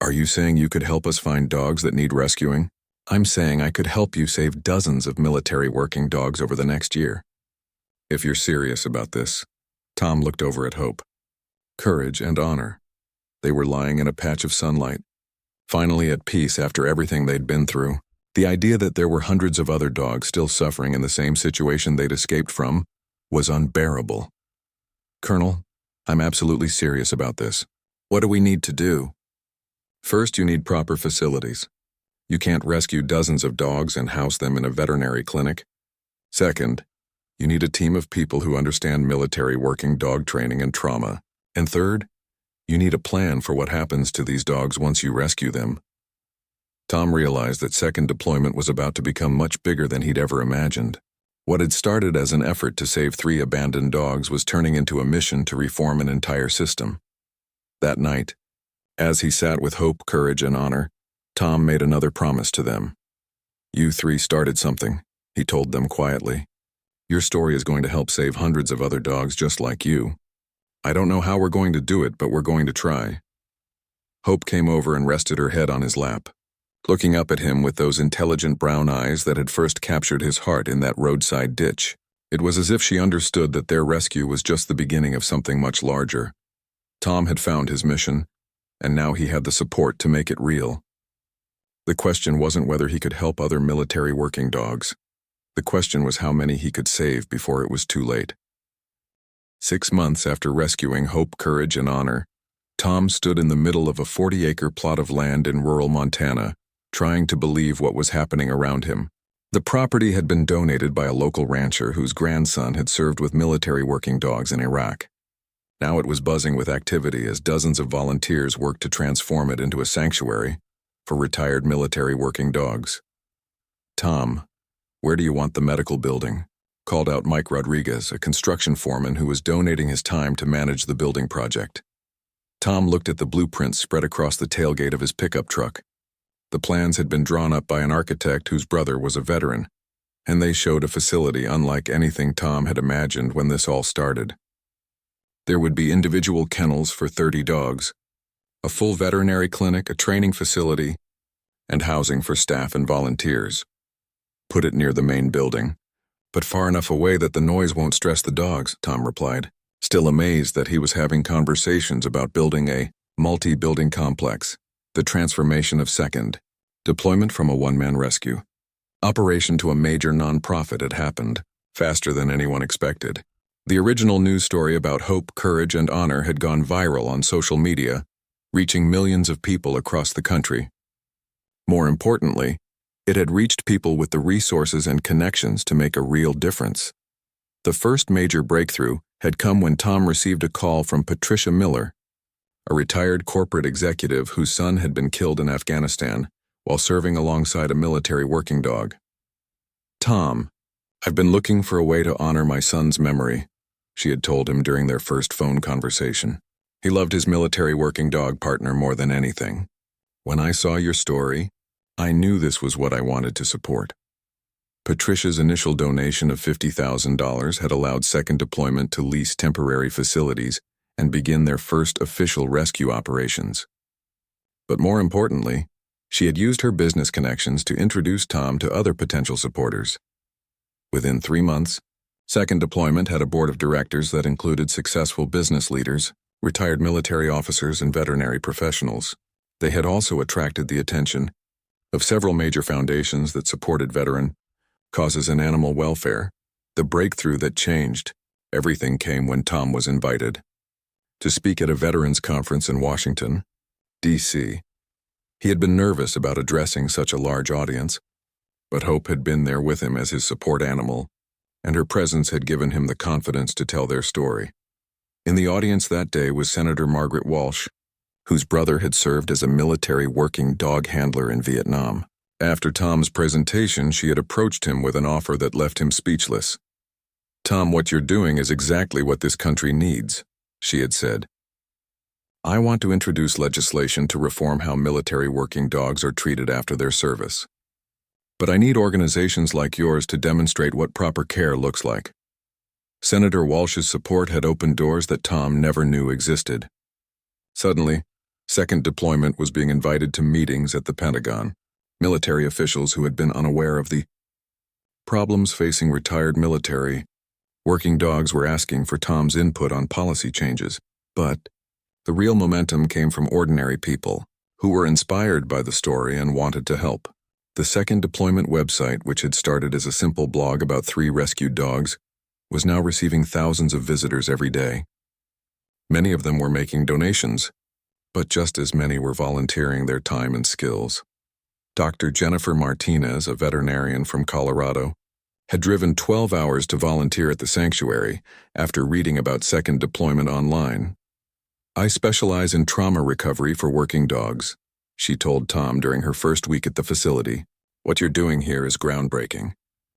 S1: "Are you saying you could help us find dogs that need rescuing?" "I'm saying I could help you save dozens of military working dogs over the next year." "If you're serious about this." Tom looked over at Hope, Courage, and Honor. They were lying in a patch of sunlight, finally at peace after everything they'd been through. The idea that there were hundreds of other dogs still suffering in the same situation they'd escaped from was unbearable. "Colonel, I'm absolutely serious about this. What do we need to do?" "First, you need proper facilities. You can't rescue dozens of dogs and house them in a veterinary clinic. Second, you need a team of people who understand military working dog training and trauma. And third, you need a plan for what happens to these dogs once you rescue them." Tom realized that second deployment was about to become much bigger than he'd ever imagined. What had started as an effort to save 3 abandoned dogs was turning into a mission to reform an entire system. That night, as he sat with Hope, Courage, and Honor, Tom made another promise to them. "You 3 started something," he told them quietly. "Your story is going to help save hundreds of other dogs just like you. I don't know how we're going to do it, but we're going to try." Hope came over and rested her head on his lap, looking up at him with those intelligent brown eyes that had first captured his heart in that roadside ditch. It was as if she understood that their rescue was just the beginning of something much larger. Tom had found his mission, and now he had the support to make it real. The question wasn't whether he could help other military working dogs. The question was how many he could save before it was too late. 6 months after rescuing Hope, Courage, and Honor, Tom stood in the middle of a 40-acre plot of land in rural Montana, trying to believe what was happening around him. The property had been donated by a local rancher whose grandson had served with military working dogs in Iraq. Now it was buzzing with activity as dozens of volunteers worked to transform it into a sanctuary for retired military working dogs. "Tom, where do you want the medical building?" called out Mike Rodriguez, a construction foreman who was donating his time to manage the building project. Tom looked at the blueprints spread across the tailgate of his pickup truck. The plans had been drawn up by an architect whose brother was a veteran, and they showed a facility unlike anything Tom had imagined when this all started. There would be individual kennels for 30 dogs, a full veterinary clinic, a training facility, and housing for staff and volunteers. "Put it near the main building, but far enough away that the noise won't stress the dogs," Tom replied, still amazed that he was having conversations about building a multi-building complex. The transformation of second deployment from a one-man rescue operation to a major non-profit had happened, faster than anyone expected. The original news story about Hope, Courage, and Honor had gone viral on social media, reaching millions of people across the country. More importantly, it had reached people with the resources and connections to make a real difference. The first major breakthrough had come when Tom received a call from Patricia Miller, a retired corporate executive whose son had been killed in Afghanistan while serving alongside a military working dog. "Tom, I've been looking for a way to honor my son's memory," she had told him during their first phone conversation. He loved his military working dog partner more than anything. "When I saw your story, I knew this was what I wanted to support." Patricia's initial donation of $50,000 had allowed second deployment to lease temporary facilities and begin their first official rescue operations. But more importantly, she had used her business connections to introduce Tom to other potential supporters. Within 3 months, second deployment had a board of directors that included successful business leaders, retired military officers and veterinary professionals. They had also attracted the attention of several major foundations that supported veteran causes and animal welfare. The breakthrough that changed everything came when Tom was invited to speak at a veterans conference in Washington, D.C. He had been nervous about addressing such a large audience, but Hope had been there with him as his support animal, and her presence had given him the confidence to tell their story. In the audience that day was Senator Margaret Walsh, whose brother had served as a military working dog handler in Vietnam. After Tom's presentation, she had approached him with an offer that left him speechless. "Tom, what you're doing is exactly what this country needs," she had said. "I want to introduce legislation to reform how military working dogs are treated after their service. But I need organizations like yours to demonstrate what proper care looks like." Senator Walsh's support had opened doors that Tom never knew existed. Suddenly, Second Deployment was being invited to meetings at the Pentagon. Military officials who had been unaware of the problems facing retired military working dogs were asking for Tom's input on policy changes. But the real momentum came from ordinary people who were inspired by the story and wanted to help. The Second Deployment website, which had started as a simple blog about 3 rescued dogs, was now receiving thousands of visitors every day. Many of them were making donations, but just as many were volunteering their time and skills. Dr. Jennifer Martinez, a veterinarian from Colorado, had driven 12 hours to volunteer at the sanctuary after reading about Second Deployment online. "I specialize in trauma recovery for working dogs," she told Tom during her first week at the facility. "What you're doing here is groundbreaking.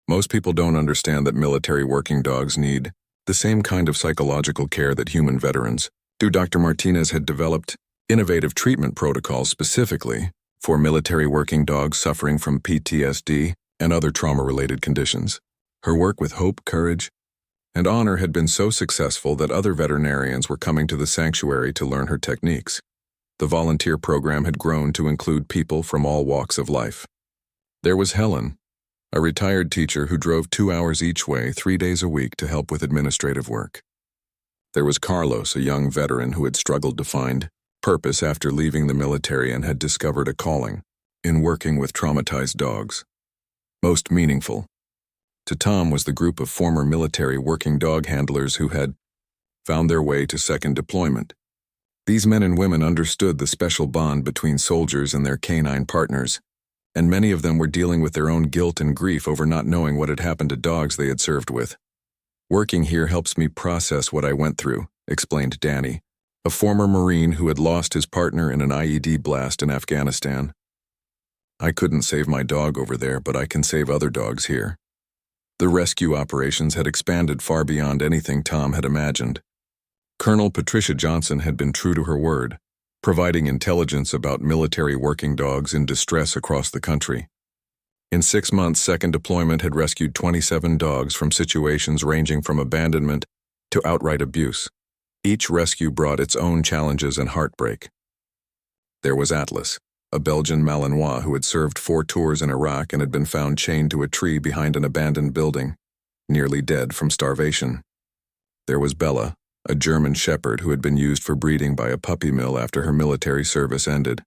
S1: Most people don't understand that military working dogs need the same kind of psychological care that human veterans do." Dr. Martinez had developed innovative treatment protocols specifically for military working dogs suffering from PTSD and other trauma-related conditions. Her work with Hope, Courage, and Honor had been so successful that other veterinarians were coming to the sanctuary to learn her techniques. The volunteer program had grown to include people from all walks of life. There was Helen, a retired teacher who drove 2 hours each way 3 days a week to help with administrative work. There was Carlos, a young veteran who had struggled to find purpose after leaving the military and had discovered a calling in working with traumatized dogs. Most meaningful to Tom was the group of former military working dog handlers who had found their way to Second Deployment. These men and women understood the special bond between soldiers and their canine partners, and many of them were dealing with their own guilt and grief over not knowing what had happened to dogs they had served with. "Working here helps me process what I went through," explained Danny, a former Marine who had lost his partner in an IED blast in Afghanistan. "I couldn't save my dog over there, but I can save other dogs here." The rescue operations had expanded far beyond anything Tom had imagined. Colonel Patricia Johnson had been true to her word, providing intelligence about military working dogs in distress across the country. In 6 months, Second Deployment had rescued 27 dogs from situations ranging from abandonment to outright abuse. Each rescue brought its own challenges and heartbreak. There was Atlas, a Belgian Malinois who had served 4 tours in Iraq and had been found chained to a tree behind an abandoned building, nearly dead from starvation. There was Bella, a German shepherd who had been used for breeding by a puppy mill after her military service ended,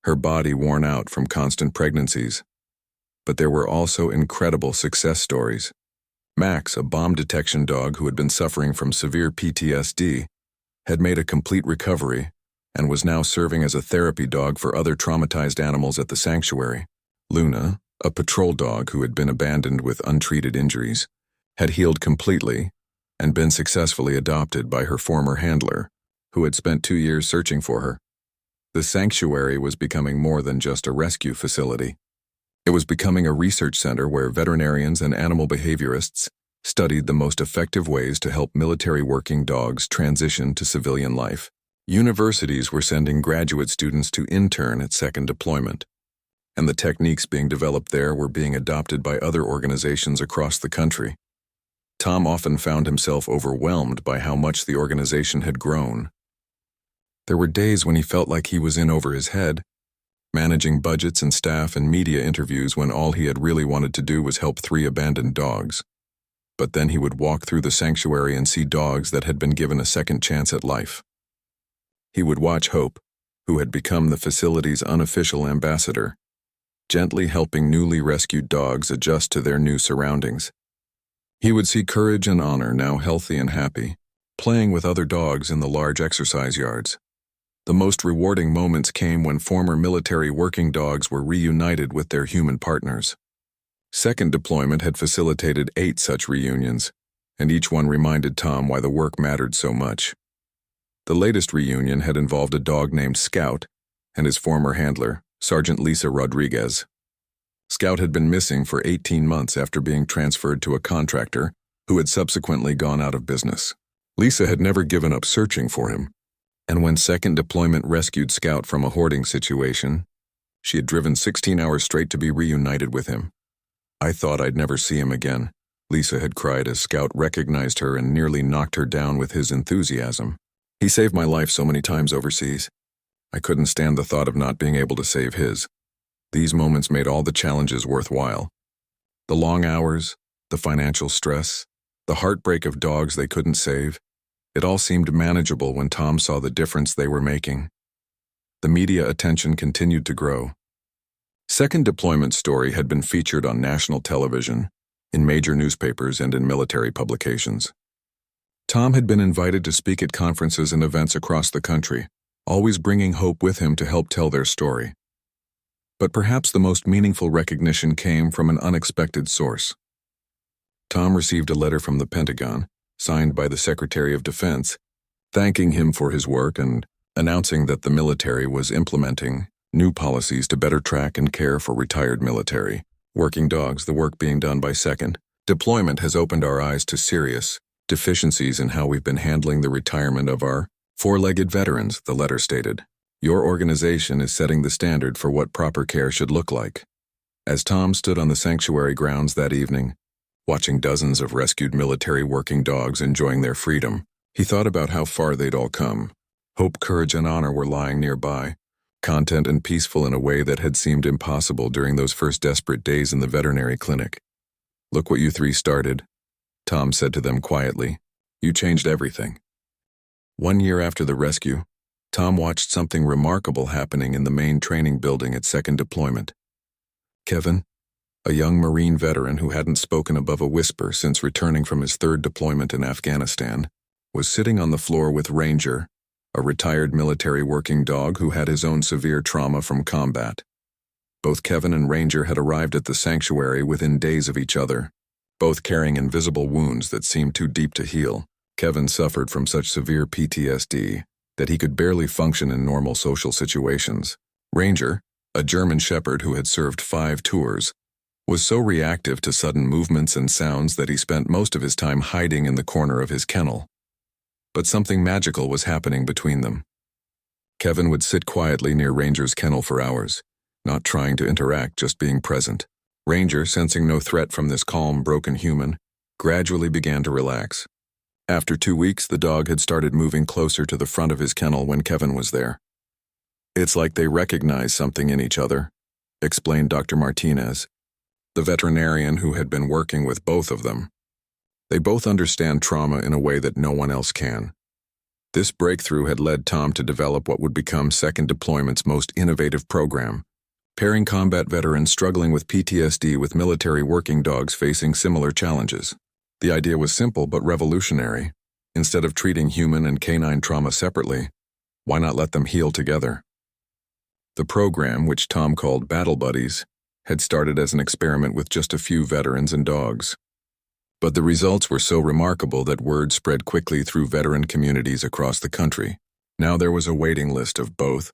S1: her body worn out from constant pregnancies. But there were also incredible success stories. Max, a bomb detection dog who had been suffering from severe PTSD, had made a complete recovery and was now serving as a therapy dog for other traumatized animals at the sanctuary. Luna, a patrol dog who had been abandoned with untreated injuries, had healed completely and been successfully adopted by her former handler, who had spent 2 years searching for her. The sanctuary was becoming more than just a rescue facility. It was becoming a research center where veterinarians and animal behaviorists studied the most effective ways to help military working dogs transition to civilian life. Universities were sending graduate students to intern at Second Deployment, and the techniques being developed there were being adopted by other organizations across the country. Tom often found himself overwhelmed by how much the organization had grown. There were days when he felt like he was in over his head, managing budgets and staff and media interviews when all he had really wanted to do was help 3 abandoned dogs. But then he would walk through the sanctuary and see dogs that had been given a second chance at life. He would watch Hope, who had become the facility's unofficial ambassador, gently helping newly rescued dogs adjust to their new surroundings. He would see Courage and Honor, now healthy and happy, playing with other dogs in the large exercise yards. The most rewarding moments came when former military working dogs were reunited with their human partners. Second deployment had facilitated 8 such reunions, and each one reminded Tom why the work mattered so much. The latest reunion had involved a dog named Scout and his former handler, Sergeant Lisa Rodriguez. Scout had been missing for 18 months after being transferred to a contractor who had subsequently gone out of business. Lisa had never given up searching for him, and when second deployment rescued Scout from a hoarding situation, she had driven 16 hours straight to be reunited with him. "I thought I'd never see him again," Lisa had cried as Scout recognized her and nearly knocked her down with his enthusiasm. "He saved my life so many times overseas. I couldn't stand the thought of not being able to save his." These moments made all the challenges worthwhile. The long hours, the financial stress, the heartbreak of dogs they couldn't save, it all seemed manageable when Tom saw the difference they were making. The media attention continued to grow. Second deployment story had been featured on national television, in major newspapers, and in military publications. Tom had been invited to speak at conferences and events across the country, always bringing Hope with him to help tell their story. But perhaps the most meaningful recognition came from an unexpected source. Tom received a letter from the Pentagon, signed by the Secretary of Defense, thanking him for his work and announcing that the military was implementing new policies to better track and care for retired military working dogs. The work being done by second deployment has opened our eyes to serious deficiencies in how we've been handling the retirement of our four-legged veterans, the letter stated. Your organization is setting the standard for what proper care should look like. As Tom stood on the sanctuary grounds that evening, watching dozens of rescued military working dogs enjoying their freedom, he thought about how far they'd all come. Hope, Courage, and Honor were lying nearby, content and peaceful in a way that had seemed impossible during those first desperate days in the veterinary clinic. "Look what you 3 started," Tom said to them quietly. "You changed everything." 1 year after the rescue, Tom watched something remarkable happening in the main training building at second deployment. Kevin, a young Marine veteran who hadn't spoken above a whisper since returning from his 3rd deployment in Afghanistan, was sitting on the floor with Ranger, a retired military working dog who had his own severe trauma from combat. Both Kevin and Ranger had arrived at the sanctuary within days of each other, both carrying invisible wounds that seemed too deep to heal. Kevin suffered from such severe PTSD that he could barely function in normal social situations. Ranger, a German shepherd who had served 5 tours, was so reactive to sudden movements and sounds that he spent most of his time hiding in the corner of his kennel. But something magical was happening between them. Kevin would sit quietly near Ranger's kennel for hours, not trying to interact, just being present. Ranger, sensing no threat from this calm, broken human, gradually began to relax. After 2 weeks, the dog had started moving closer to the front of his kennel when Kevin was there. "It's like they recognize something in each other," explained Dr. Martinez, the veterinarian who had been working with both of them. "They both understand trauma in a way that no one else can." This breakthrough had led Tom to develop what would become second deployment's most innovative program, pairing combat veterans struggling with PTSD with military working dogs facing similar challenges. The idea was simple but revolutionary. Instead of treating human and canine trauma separately, why not let them heal together? The program, which Tom called Battle Buddies, had started as an experiment with just a few veterans and dogs. But the results were so remarkable that word spread quickly through veteran communities across the country. Now there was a waiting list of both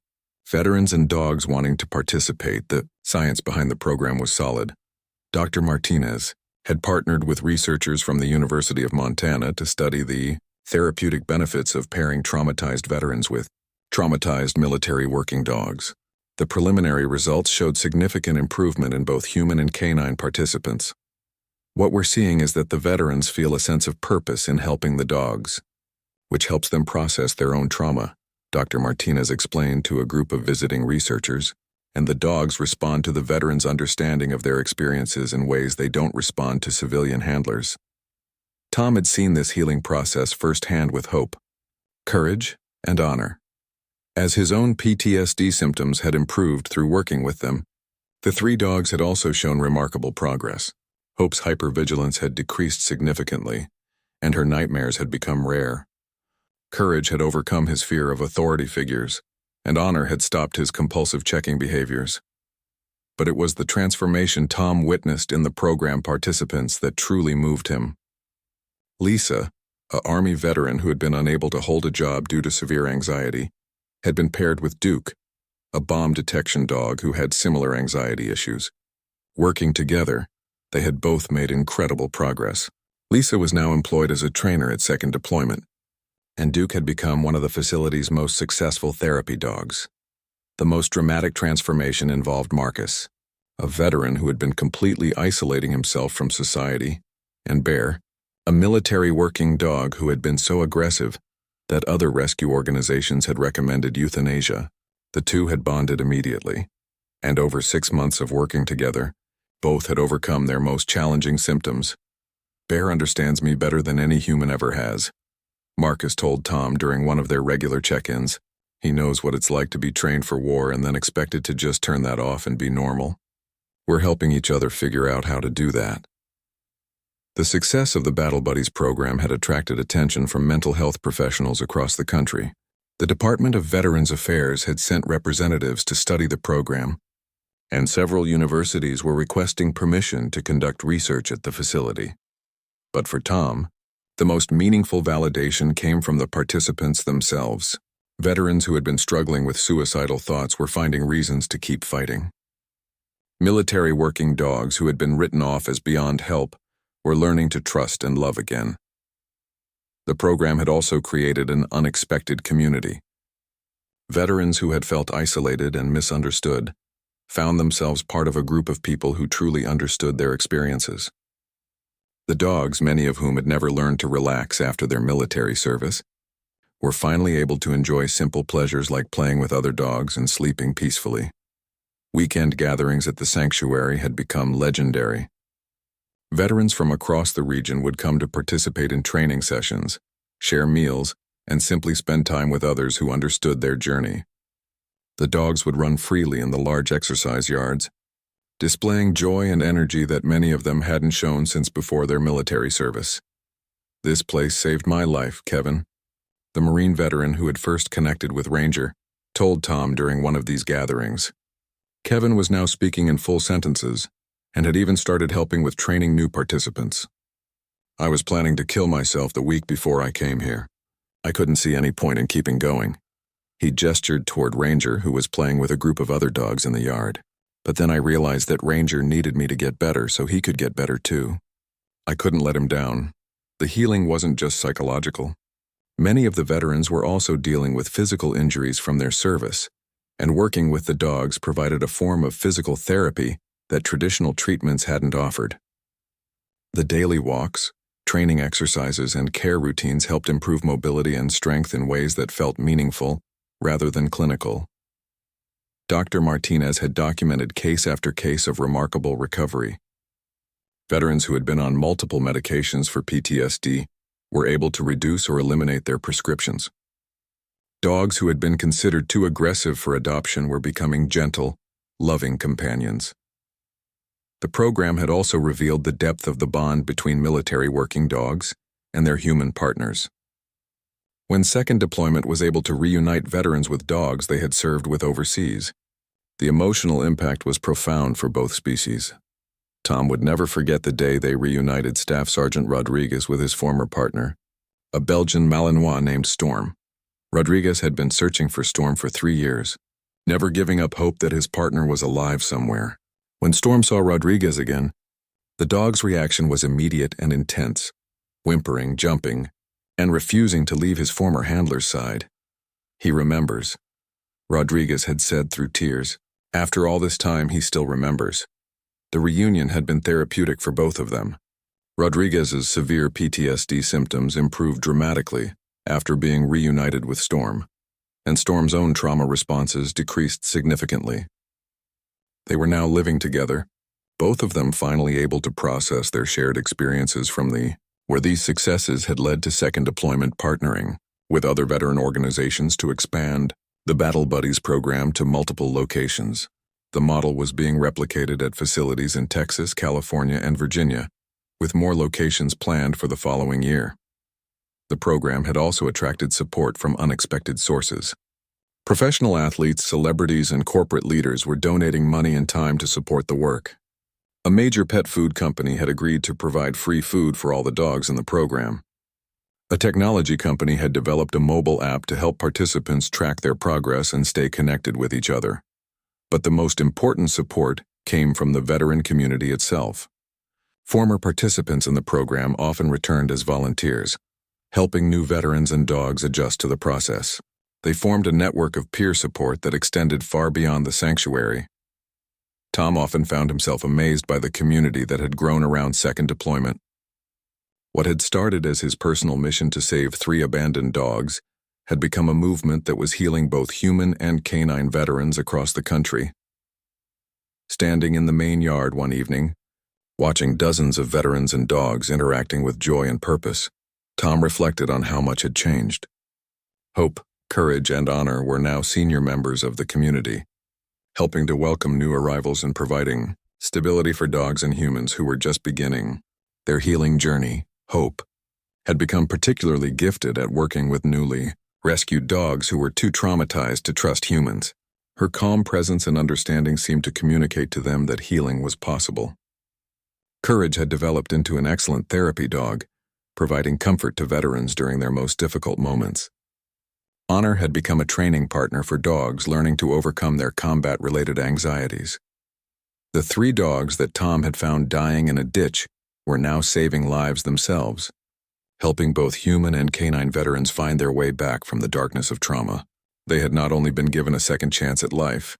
S1: veterans and dogs wanting to participate. The science behind the program was solid. Dr. Martinez had partnered with researchers from the University of Montana to study the therapeutic benefits of pairing traumatized veterans with traumatized military working dogs. The preliminary results showed significant improvement in both human and canine participants. What we're seeing is that the veterans feel a sense of purpose in helping the dogs, which helps them process their own trauma, Dr. Martinez explained to a group of visiting researchers, and the dogs respond to the veterans' understanding of their experiences in ways they don't respond to civilian handlers. Tom had seen this healing process firsthand with Hope, Courage, and Honor. As his own PTSD symptoms had improved through working with them, the three dogs had also shown remarkable progress. Hope's hypervigilance had decreased significantly, and her nightmares had become rare. Courage had overcome his fear of authority figures, and Honor had stopped his compulsive checking behaviors. But it was the transformation Tom witnessed in the program participants that truly moved him. Lisa, an Army veteran who had been unable to hold a job due to severe anxiety, had been paired with Duke, a bomb detection dog who had similar anxiety issues. Working together, they had both made incredible progress. Lisa was now employed as a trainer at Second Deployment, and Duke had become one of the facility's most successful therapy dogs. The most dramatic transformation involved Marcus, a veteran who had been completely isolating himself from society, and Bear, a military working dog who had been so aggressive that other rescue organizations had recommended euthanasia. The two had bonded immediately, and over 6 months of working together, both had overcome their most challenging symptoms. Bear understands me better than any human ever has, Marcus told Tom during one of their regular check-ins. He knows what it's like to be trained for war and then expected to just turn that off and be normal. We're helping each other figure out how to do that. The success of the Battle Buddies program had attracted attention from mental health professionals across the country. The Department of Veterans Affairs had sent representatives to study the program, and several universities were requesting permission to conduct research at the facility. But for Tom, the most meaningful validation came from the participants themselves. Veterans who had been struggling with suicidal thoughts were finding reasons to keep fighting. Military working dogs who had been written off as beyond help were learning to trust and love again. The program had also created an unexpected community. Veterans who had felt isolated and misunderstood found themselves part of a group of people who truly understood their experiences. The dogs, many of whom had never learned to relax after their military service, were finally able to enjoy simple pleasures like playing with other dogs and sleeping peacefully. Weekend gatherings at the sanctuary had become legendary. Veterans from across the region would come to participate in training sessions, share meals, and simply spend time with others who understood their journey. The dogs would run freely in the large exercise yards, displaying joy and energy that many of them hadn't shown since before their military service. "This place saved my life, Kevin," the Marine veteran who had first connected with Ranger told Tom during one of these gatherings. Kevin was now speaking in full sentences and had even started helping with training new participants. "I was planning to kill myself the week before I came here. I couldn't see any point in keeping going." He gestured toward Ranger, who was playing with a group of other dogs in the yard. "But then I realized that Ranger needed me to get better so he could get better too. I couldn't let him down. The healing wasn't just psychological. Many of the veterans were also dealing with physical injuries from their service, and working with the dogs provided a form of physical therapy that traditional treatments hadn't offered. The daily walks, training exercises, and care routines helped improve mobility and strength in ways that felt meaningful rather than clinical. Dr. Martinez had documented case after case of remarkable recovery. Veterans who had been on multiple medications for PTSD were able to reduce or eliminate their prescriptions. Dogs who had been considered too aggressive for adoption were becoming gentle, loving companions. The program had also revealed the depth of the bond between military working dogs and their human partners. When Second Deployment was able to reunite veterans with dogs they had served with overseas, the emotional impact was profound for both species. Tom would never forget the day they reunited Staff Sergeant Rodriguez with his former partner, a Belgian Malinois named Storm. Rodriguez had been searching for Storm for 3 years, never giving up hope that his partner was alive somewhere. When Storm saw Rodriguez again, the dog's reaction was immediate and intense, whimpering, jumping, and refusing to leave his former handler's side. "He remembers," Rodriguez had said through tears. After all this time, he still remembers. The reunion had been therapeutic for both of them. Rodriguez's severe PTSD symptoms improved dramatically after being reunited with Storm, and Storm's own trauma responses decreased significantly. They were now living together, both of them finally able to process their shared experiences where these successes had led to Second Deployment partnering with other veteran organizations to expand the Battle Buddies program to multiple locations. The model was being replicated at facilities in Texas, California, and Virginia, with more locations planned for the following year. The program had also attracted support from unexpected sources. Professional athletes, celebrities, and corporate leaders were donating money and time to support the work. A major pet food company had agreed to provide free food for all the dogs in the program. A technology company had developed a mobile app to help participants track their progress and stay connected with each other. But the most important support came from the veteran community itself. Former participants in the program often returned as volunteers, helping new veterans and dogs adjust to the process. They formed a network of peer support that extended far beyond the sanctuary. Tom often found himself amazed by the community that had grown around second deployment. What had started as his personal mission to save 3 abandoned dogs had become a movement that was healing both human and canine veterans across the country. Standing in the main yard one evening, watching dozens of veterans and dogs interacting with joy and purpose, Tom reflected on how much had changed. Hope, courage, and honor were now senior members of the community, helping to welcome new arrivals and providing stability for dogs and humans who were just beginning their healing journey. Hope had become particularly gifted at working with newly rescued dogs who were too traumatized to trust humans. Her calm presence and understanding seemed to communicate to them that healing was possible. Courage had developed into an excellent therapy dog, providing comfort to veterans during their most difficult moments. Honor had become a training partner for dogs learning to overcome their combat-related anxieties. The 3 dogs that Tom had found dying in a ditch were now saving lives themselves, helping both human and canine veterans find their way back from the darkness of trauma. They had not only been given a second chance at life,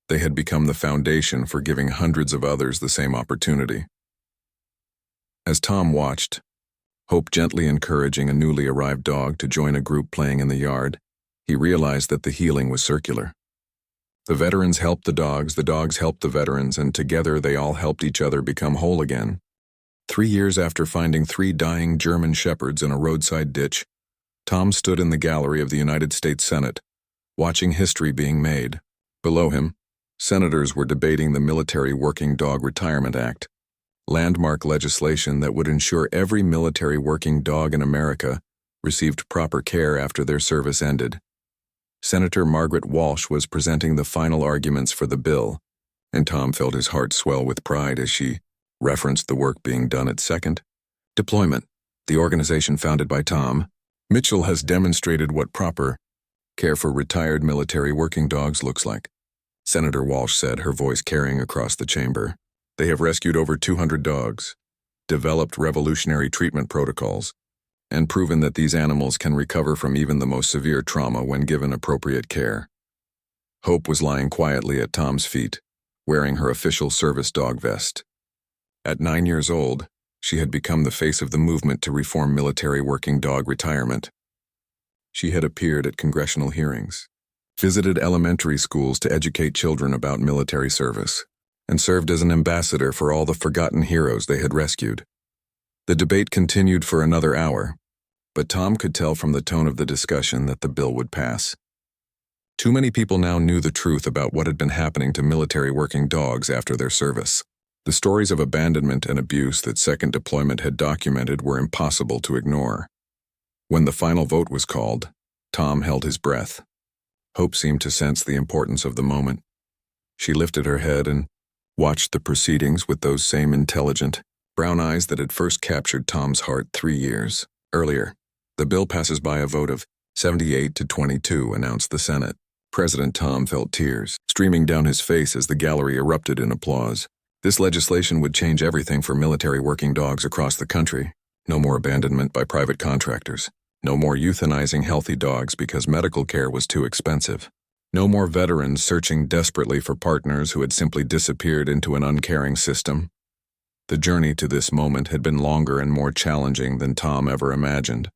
S1: they had become the foundation for giving hundreds of others the same opportunity. As Tom watched, Hope gently encouraging a newly arrived dog to join a group playing in the yard, he realized that the healing was circular. The veterans helped the dogs helped the veterans, and together they all helped each other become whole again. 3 years after finding 3 dying German shepherds in a roadside ditch, Tom stood in the gallery of the United States Senate, watching history being made. Below him, senators were debating the Military Working Dog Retirement Act, landmark legislation that would ensure every military working dog in America received proper care after their service ended. Senator Margaret Walsh was presenting the final arguments for the bill, and Tom felt his heart swell with pride as she referenced the work being done at Second Deployment, the organization founded by Tom. Mitchell has demonstrated what proper care for retired military working dogs looks like, Senator Walsh said, her voice carrying across the chamber. They have rescued over 200 dogs, developed revolutionary treatment protocols, and proven that these animals can recover from even the most severe trauma when given appropriate care. Hope was lying quietly at Tom's feet, wearing her official service dog vest. At 9 years old, she had become the face of the movement to reform military working dog retirement. She had appeared at congressional hearings, visited elementary schools to educate children about military service, and served as an ambassador for all the forgotten heroes they had rescued. The debate continued for another hour, but Tom could tell from the tone of the discussion that the bill would pass. Too many people now knew the truth about what had been happening to military working dogs after their service. The stories of abandonment and abuse that Second Deployment had documented were impossible to ignore. When the final vote was called, Tom held his breath. Hope seemed to sense the importance of the moment. She lifted her head and watched the proceedings with those same intelligent, brown eyes that had first captured Tom's heart 3 years earlier. The bill passes by a vote of 78 to 22, announced the Senate. President Tom felt tears streaming down his face as the gallery erupted in applause. This legislation would change everything for military working dogs across the country. No more abandonment by private contractors. No more euthanizing healthy dogs because medical care was too expensive. No more veterans searching desperately for partners who had simply disappeared into an uncaring system. The journey to this moment had been longer and more challenging than Tom ever imagined.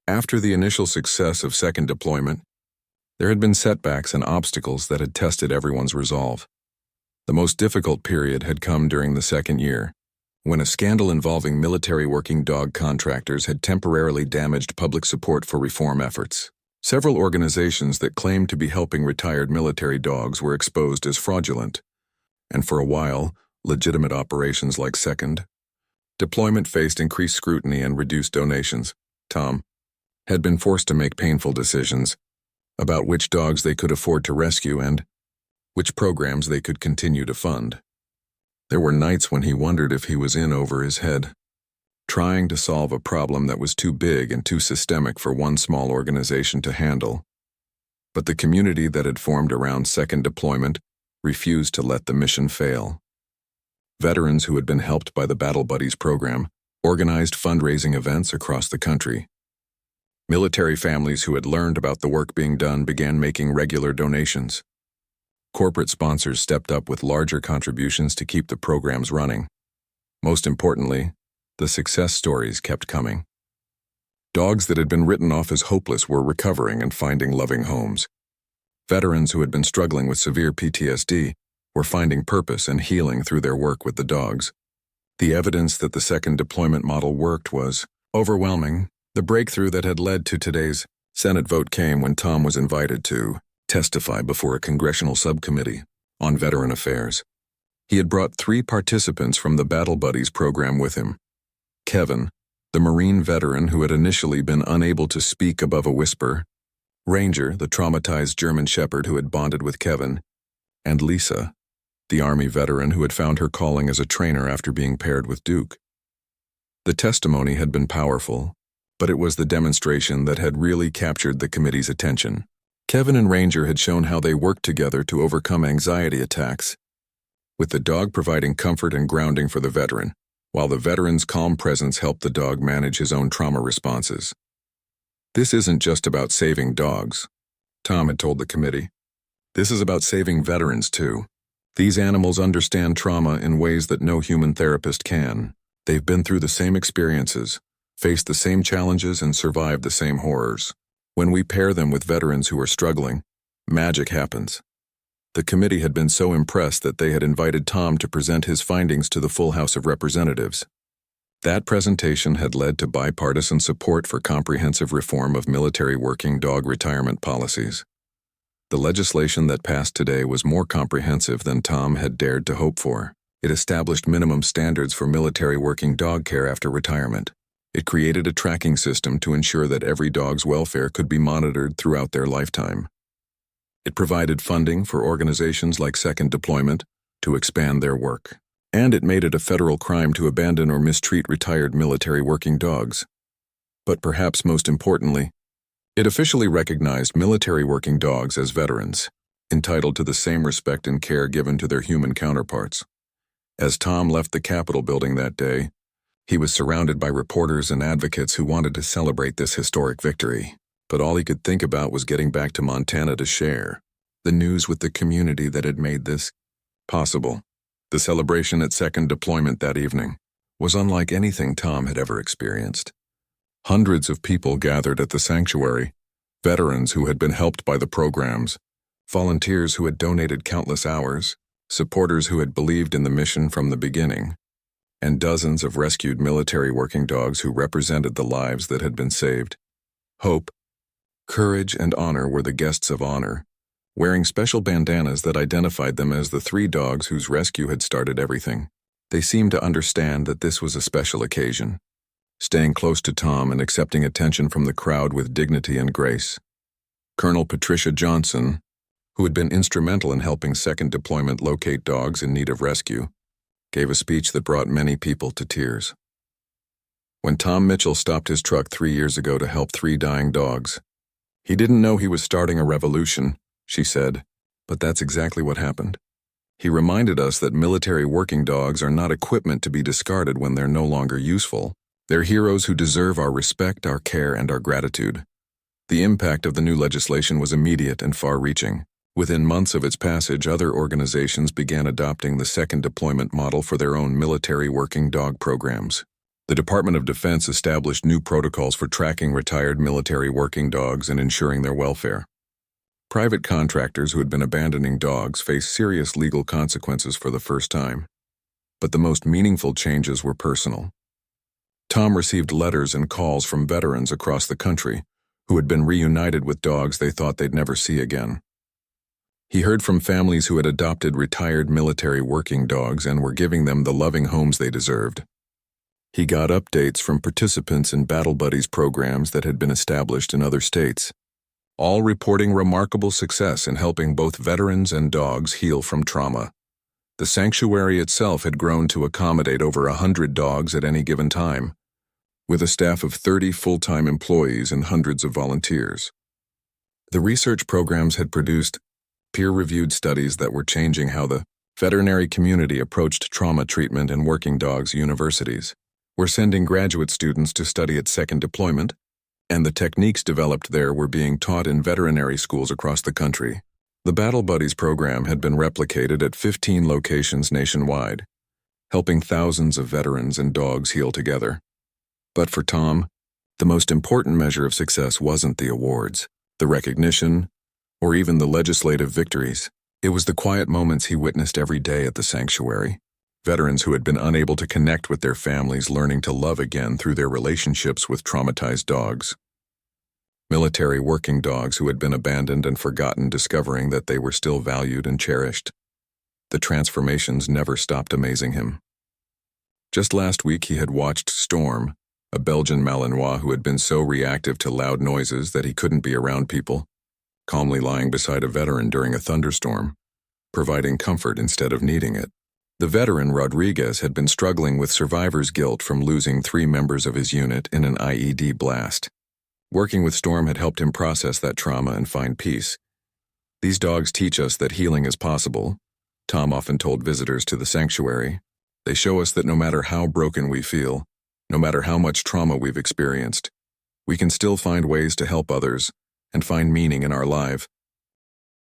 S1: After the initial success of Second Deployment, there had been setbacks and obstacles that had tested everyone's resolve. The most difficult period had come during the second year, when a scandal involving military working dog contractors had temporarily damaged public support for reform efforts. Several organizations that claimed to be helping retired military dogs were exposed as fraudulent, and for a while, legitimate operations like Second Deployment faced increased scrutiny and reduced donations. Tom had been forced to make painful decisions about which dogs they could afford to rescue and which programs they could continue to fund. There were nights when he wondered if he was in over his head, trying to solve a problem that was too big and too systemic for one small organization to handle. But the community that had formed around Second Deployment refused to let the mission fail. Veterans who had been helped by the Battle Buddies program organized fundraising events across the country. Military families who had learned about the work being done began making regular donations. Corporate sponsors stepped up with larger contributions to keep the programs running. Most importantly, the success stories kept coming. Dogs that had been written off as hopeless were recovering and finding loving homes. Veterans who had been struggling with severe PTSD were finding purpose and healing through their work with the dogs. The evidence that the Second Deployment model worked was overwhelming. The breakthrough that had led to today's Senate vote came when Tom was invited to testify before a congressional subcommittee on veteran affairs. He had brought 3 participants from the Battle Buddies program with him. Kevin, the Marine veteran who had initially been unable to speak above a whisper, Ranger, the traumatized German Shepherd who had bonded with Kevin, and Lisa, the Army veteran who had found her calling as a trainer after being paired with Duke. The testimony had been powerful, but it was the demonstration that had really captured the committee's attention. Kevin and Ranger had shown how they worked together to overcome anxiety attacks, with the dog providing comfort and grounding for the veteran, while the veteran's calm presence helped the dog manage his own trauma responses. This isn't just about saving dogs, Tom had told the committee. This is about saving veterans too. These animals understand trauma in ways that no human therapist can. They've been through the same experiences, faced the same challenges, and survived the same horrors. When we pair them with veterans who are struggling, magic happens. The committee had been so impressed that they had invited Tom to present his findings to the full House of Representatives. That presentation had led to bipartisan support for comprehensive reform of military working dog retirement policies. The legislation that passed today was more comprehensive than Tom had dared to hope for. It established minimum standards for military working dog care after retirement. It created a tracking system to ensure that every dog's welfare could be monitored throughout their lifetime. It provided funding for organizations like Second Deployment to expand their work. And it made it a federal crime to abandon or mistreat retired military working dogs. But perhaps most importantly, it officially recognized military working dogs as veterans, entitled to the same respect and care given to their human counterparts. As Tom left the Capitol building that day, he was surrounded by reporters and advocates who wanted to celebrate this historic victory. But all he could think about was getting back to Montana to share the news with the community that had made this possible. The celebration at Second Deployment that evening was unlike anything Tom had ever experienced. Hundreds of people gathered at the sanctuary, veterans who had been helped by the programs, volunteers who had donated countless hours, supporters who had believed in the mission from the beginning, and dozens of rescued military working dogs who represented the lives that had been saved. Hope, courage, and honor were the guests of honor, wearing special bandanas that identified them as the 3 dogs whose rescue had started everything. They seemed to understand that this was a special occasion, staying close to Tom and accepting attention from the crowd with dignity and grace. Colonel Patricia Johnson, who had been instrumental in helping Second Deployment locate dogs in need of rescue, gave a speech that brought many people to tears. When Tom Mitchell stopped his truck 3 years ago to help 3 dying dogs, he didn't know he was starting a revolution, she said, but that's exactly what happened. He reminded us that military working dogs are not equipment to be discarded when they're no longer useful. They're heroes who deserve our respect, our care, and our gratitude. The impact of the new legislation was immediate and far-reaching. Within months of its passage, other organizations began adopting the Second Deployment model for their own military working dog programs. The Department of Defense established new protocols for tracking retired military working dogs and ensuring their welfare. Private contractors who had been abandoning dogs faced serious legal consequences for the first time. But the most meaningful changes were personal. Tom received letters and calls from veterans across the country who had been reunited with dogs they thought they'd never see again. He heard from families who had adopted retired military working dogs and were giving them the loving homes they deserved. He got updates from participants in Battle Buddies programs that had been established in other states, all reporting remarkable success in helping both veterans and dogs heal from trauma. The sanctuary itself had grown to accommodate over 100 dogs at any given time, with a staff of 30 full-time employees and hundreds of volunteers. The research programs had produced peer-reviewed studies that were changing how the veterinary community approached trauma treatment in working dogs universities. Were sending graduate students to study at second deployment, and the techniques developed there were being taught in veterinary schools across the country. The Battle Buddies program had been replicated at 15 locations nationwide, helping thousands of veterans and dogs heal together. But for Tom, the most important measure of success wasn't the awards, the recognition, or even the legislative victories. It was the quiet moments he witnessed every day at the sanctuary. Veterans who had been unable to connect with their families learning to love again through their relationships with traumatized dogs. Military working dogs who had been abandoned and forgotten discovering that they were still valued and cherished. The transformations never stopped amazing him. Just last week he had watched Storm, a Belgian Malinois who had been so reactive to loud noises that he couldn't be around people, calmly lying beside a veteran during a thunderstorm, providing comfort instead of needing it. The veteran Rodriguez had been struggling with survivor's guilt from losing 3 members of his unit in an IED blast. Working with Storm had helped him process that trauma and find peace. These dogs teach us that healing is possible, Tom often told visitors to the sanctuary. They show us that no matter how broken we feel, no matter how much trauma we've experienced, we can still find ways to help others and find meaning in our life.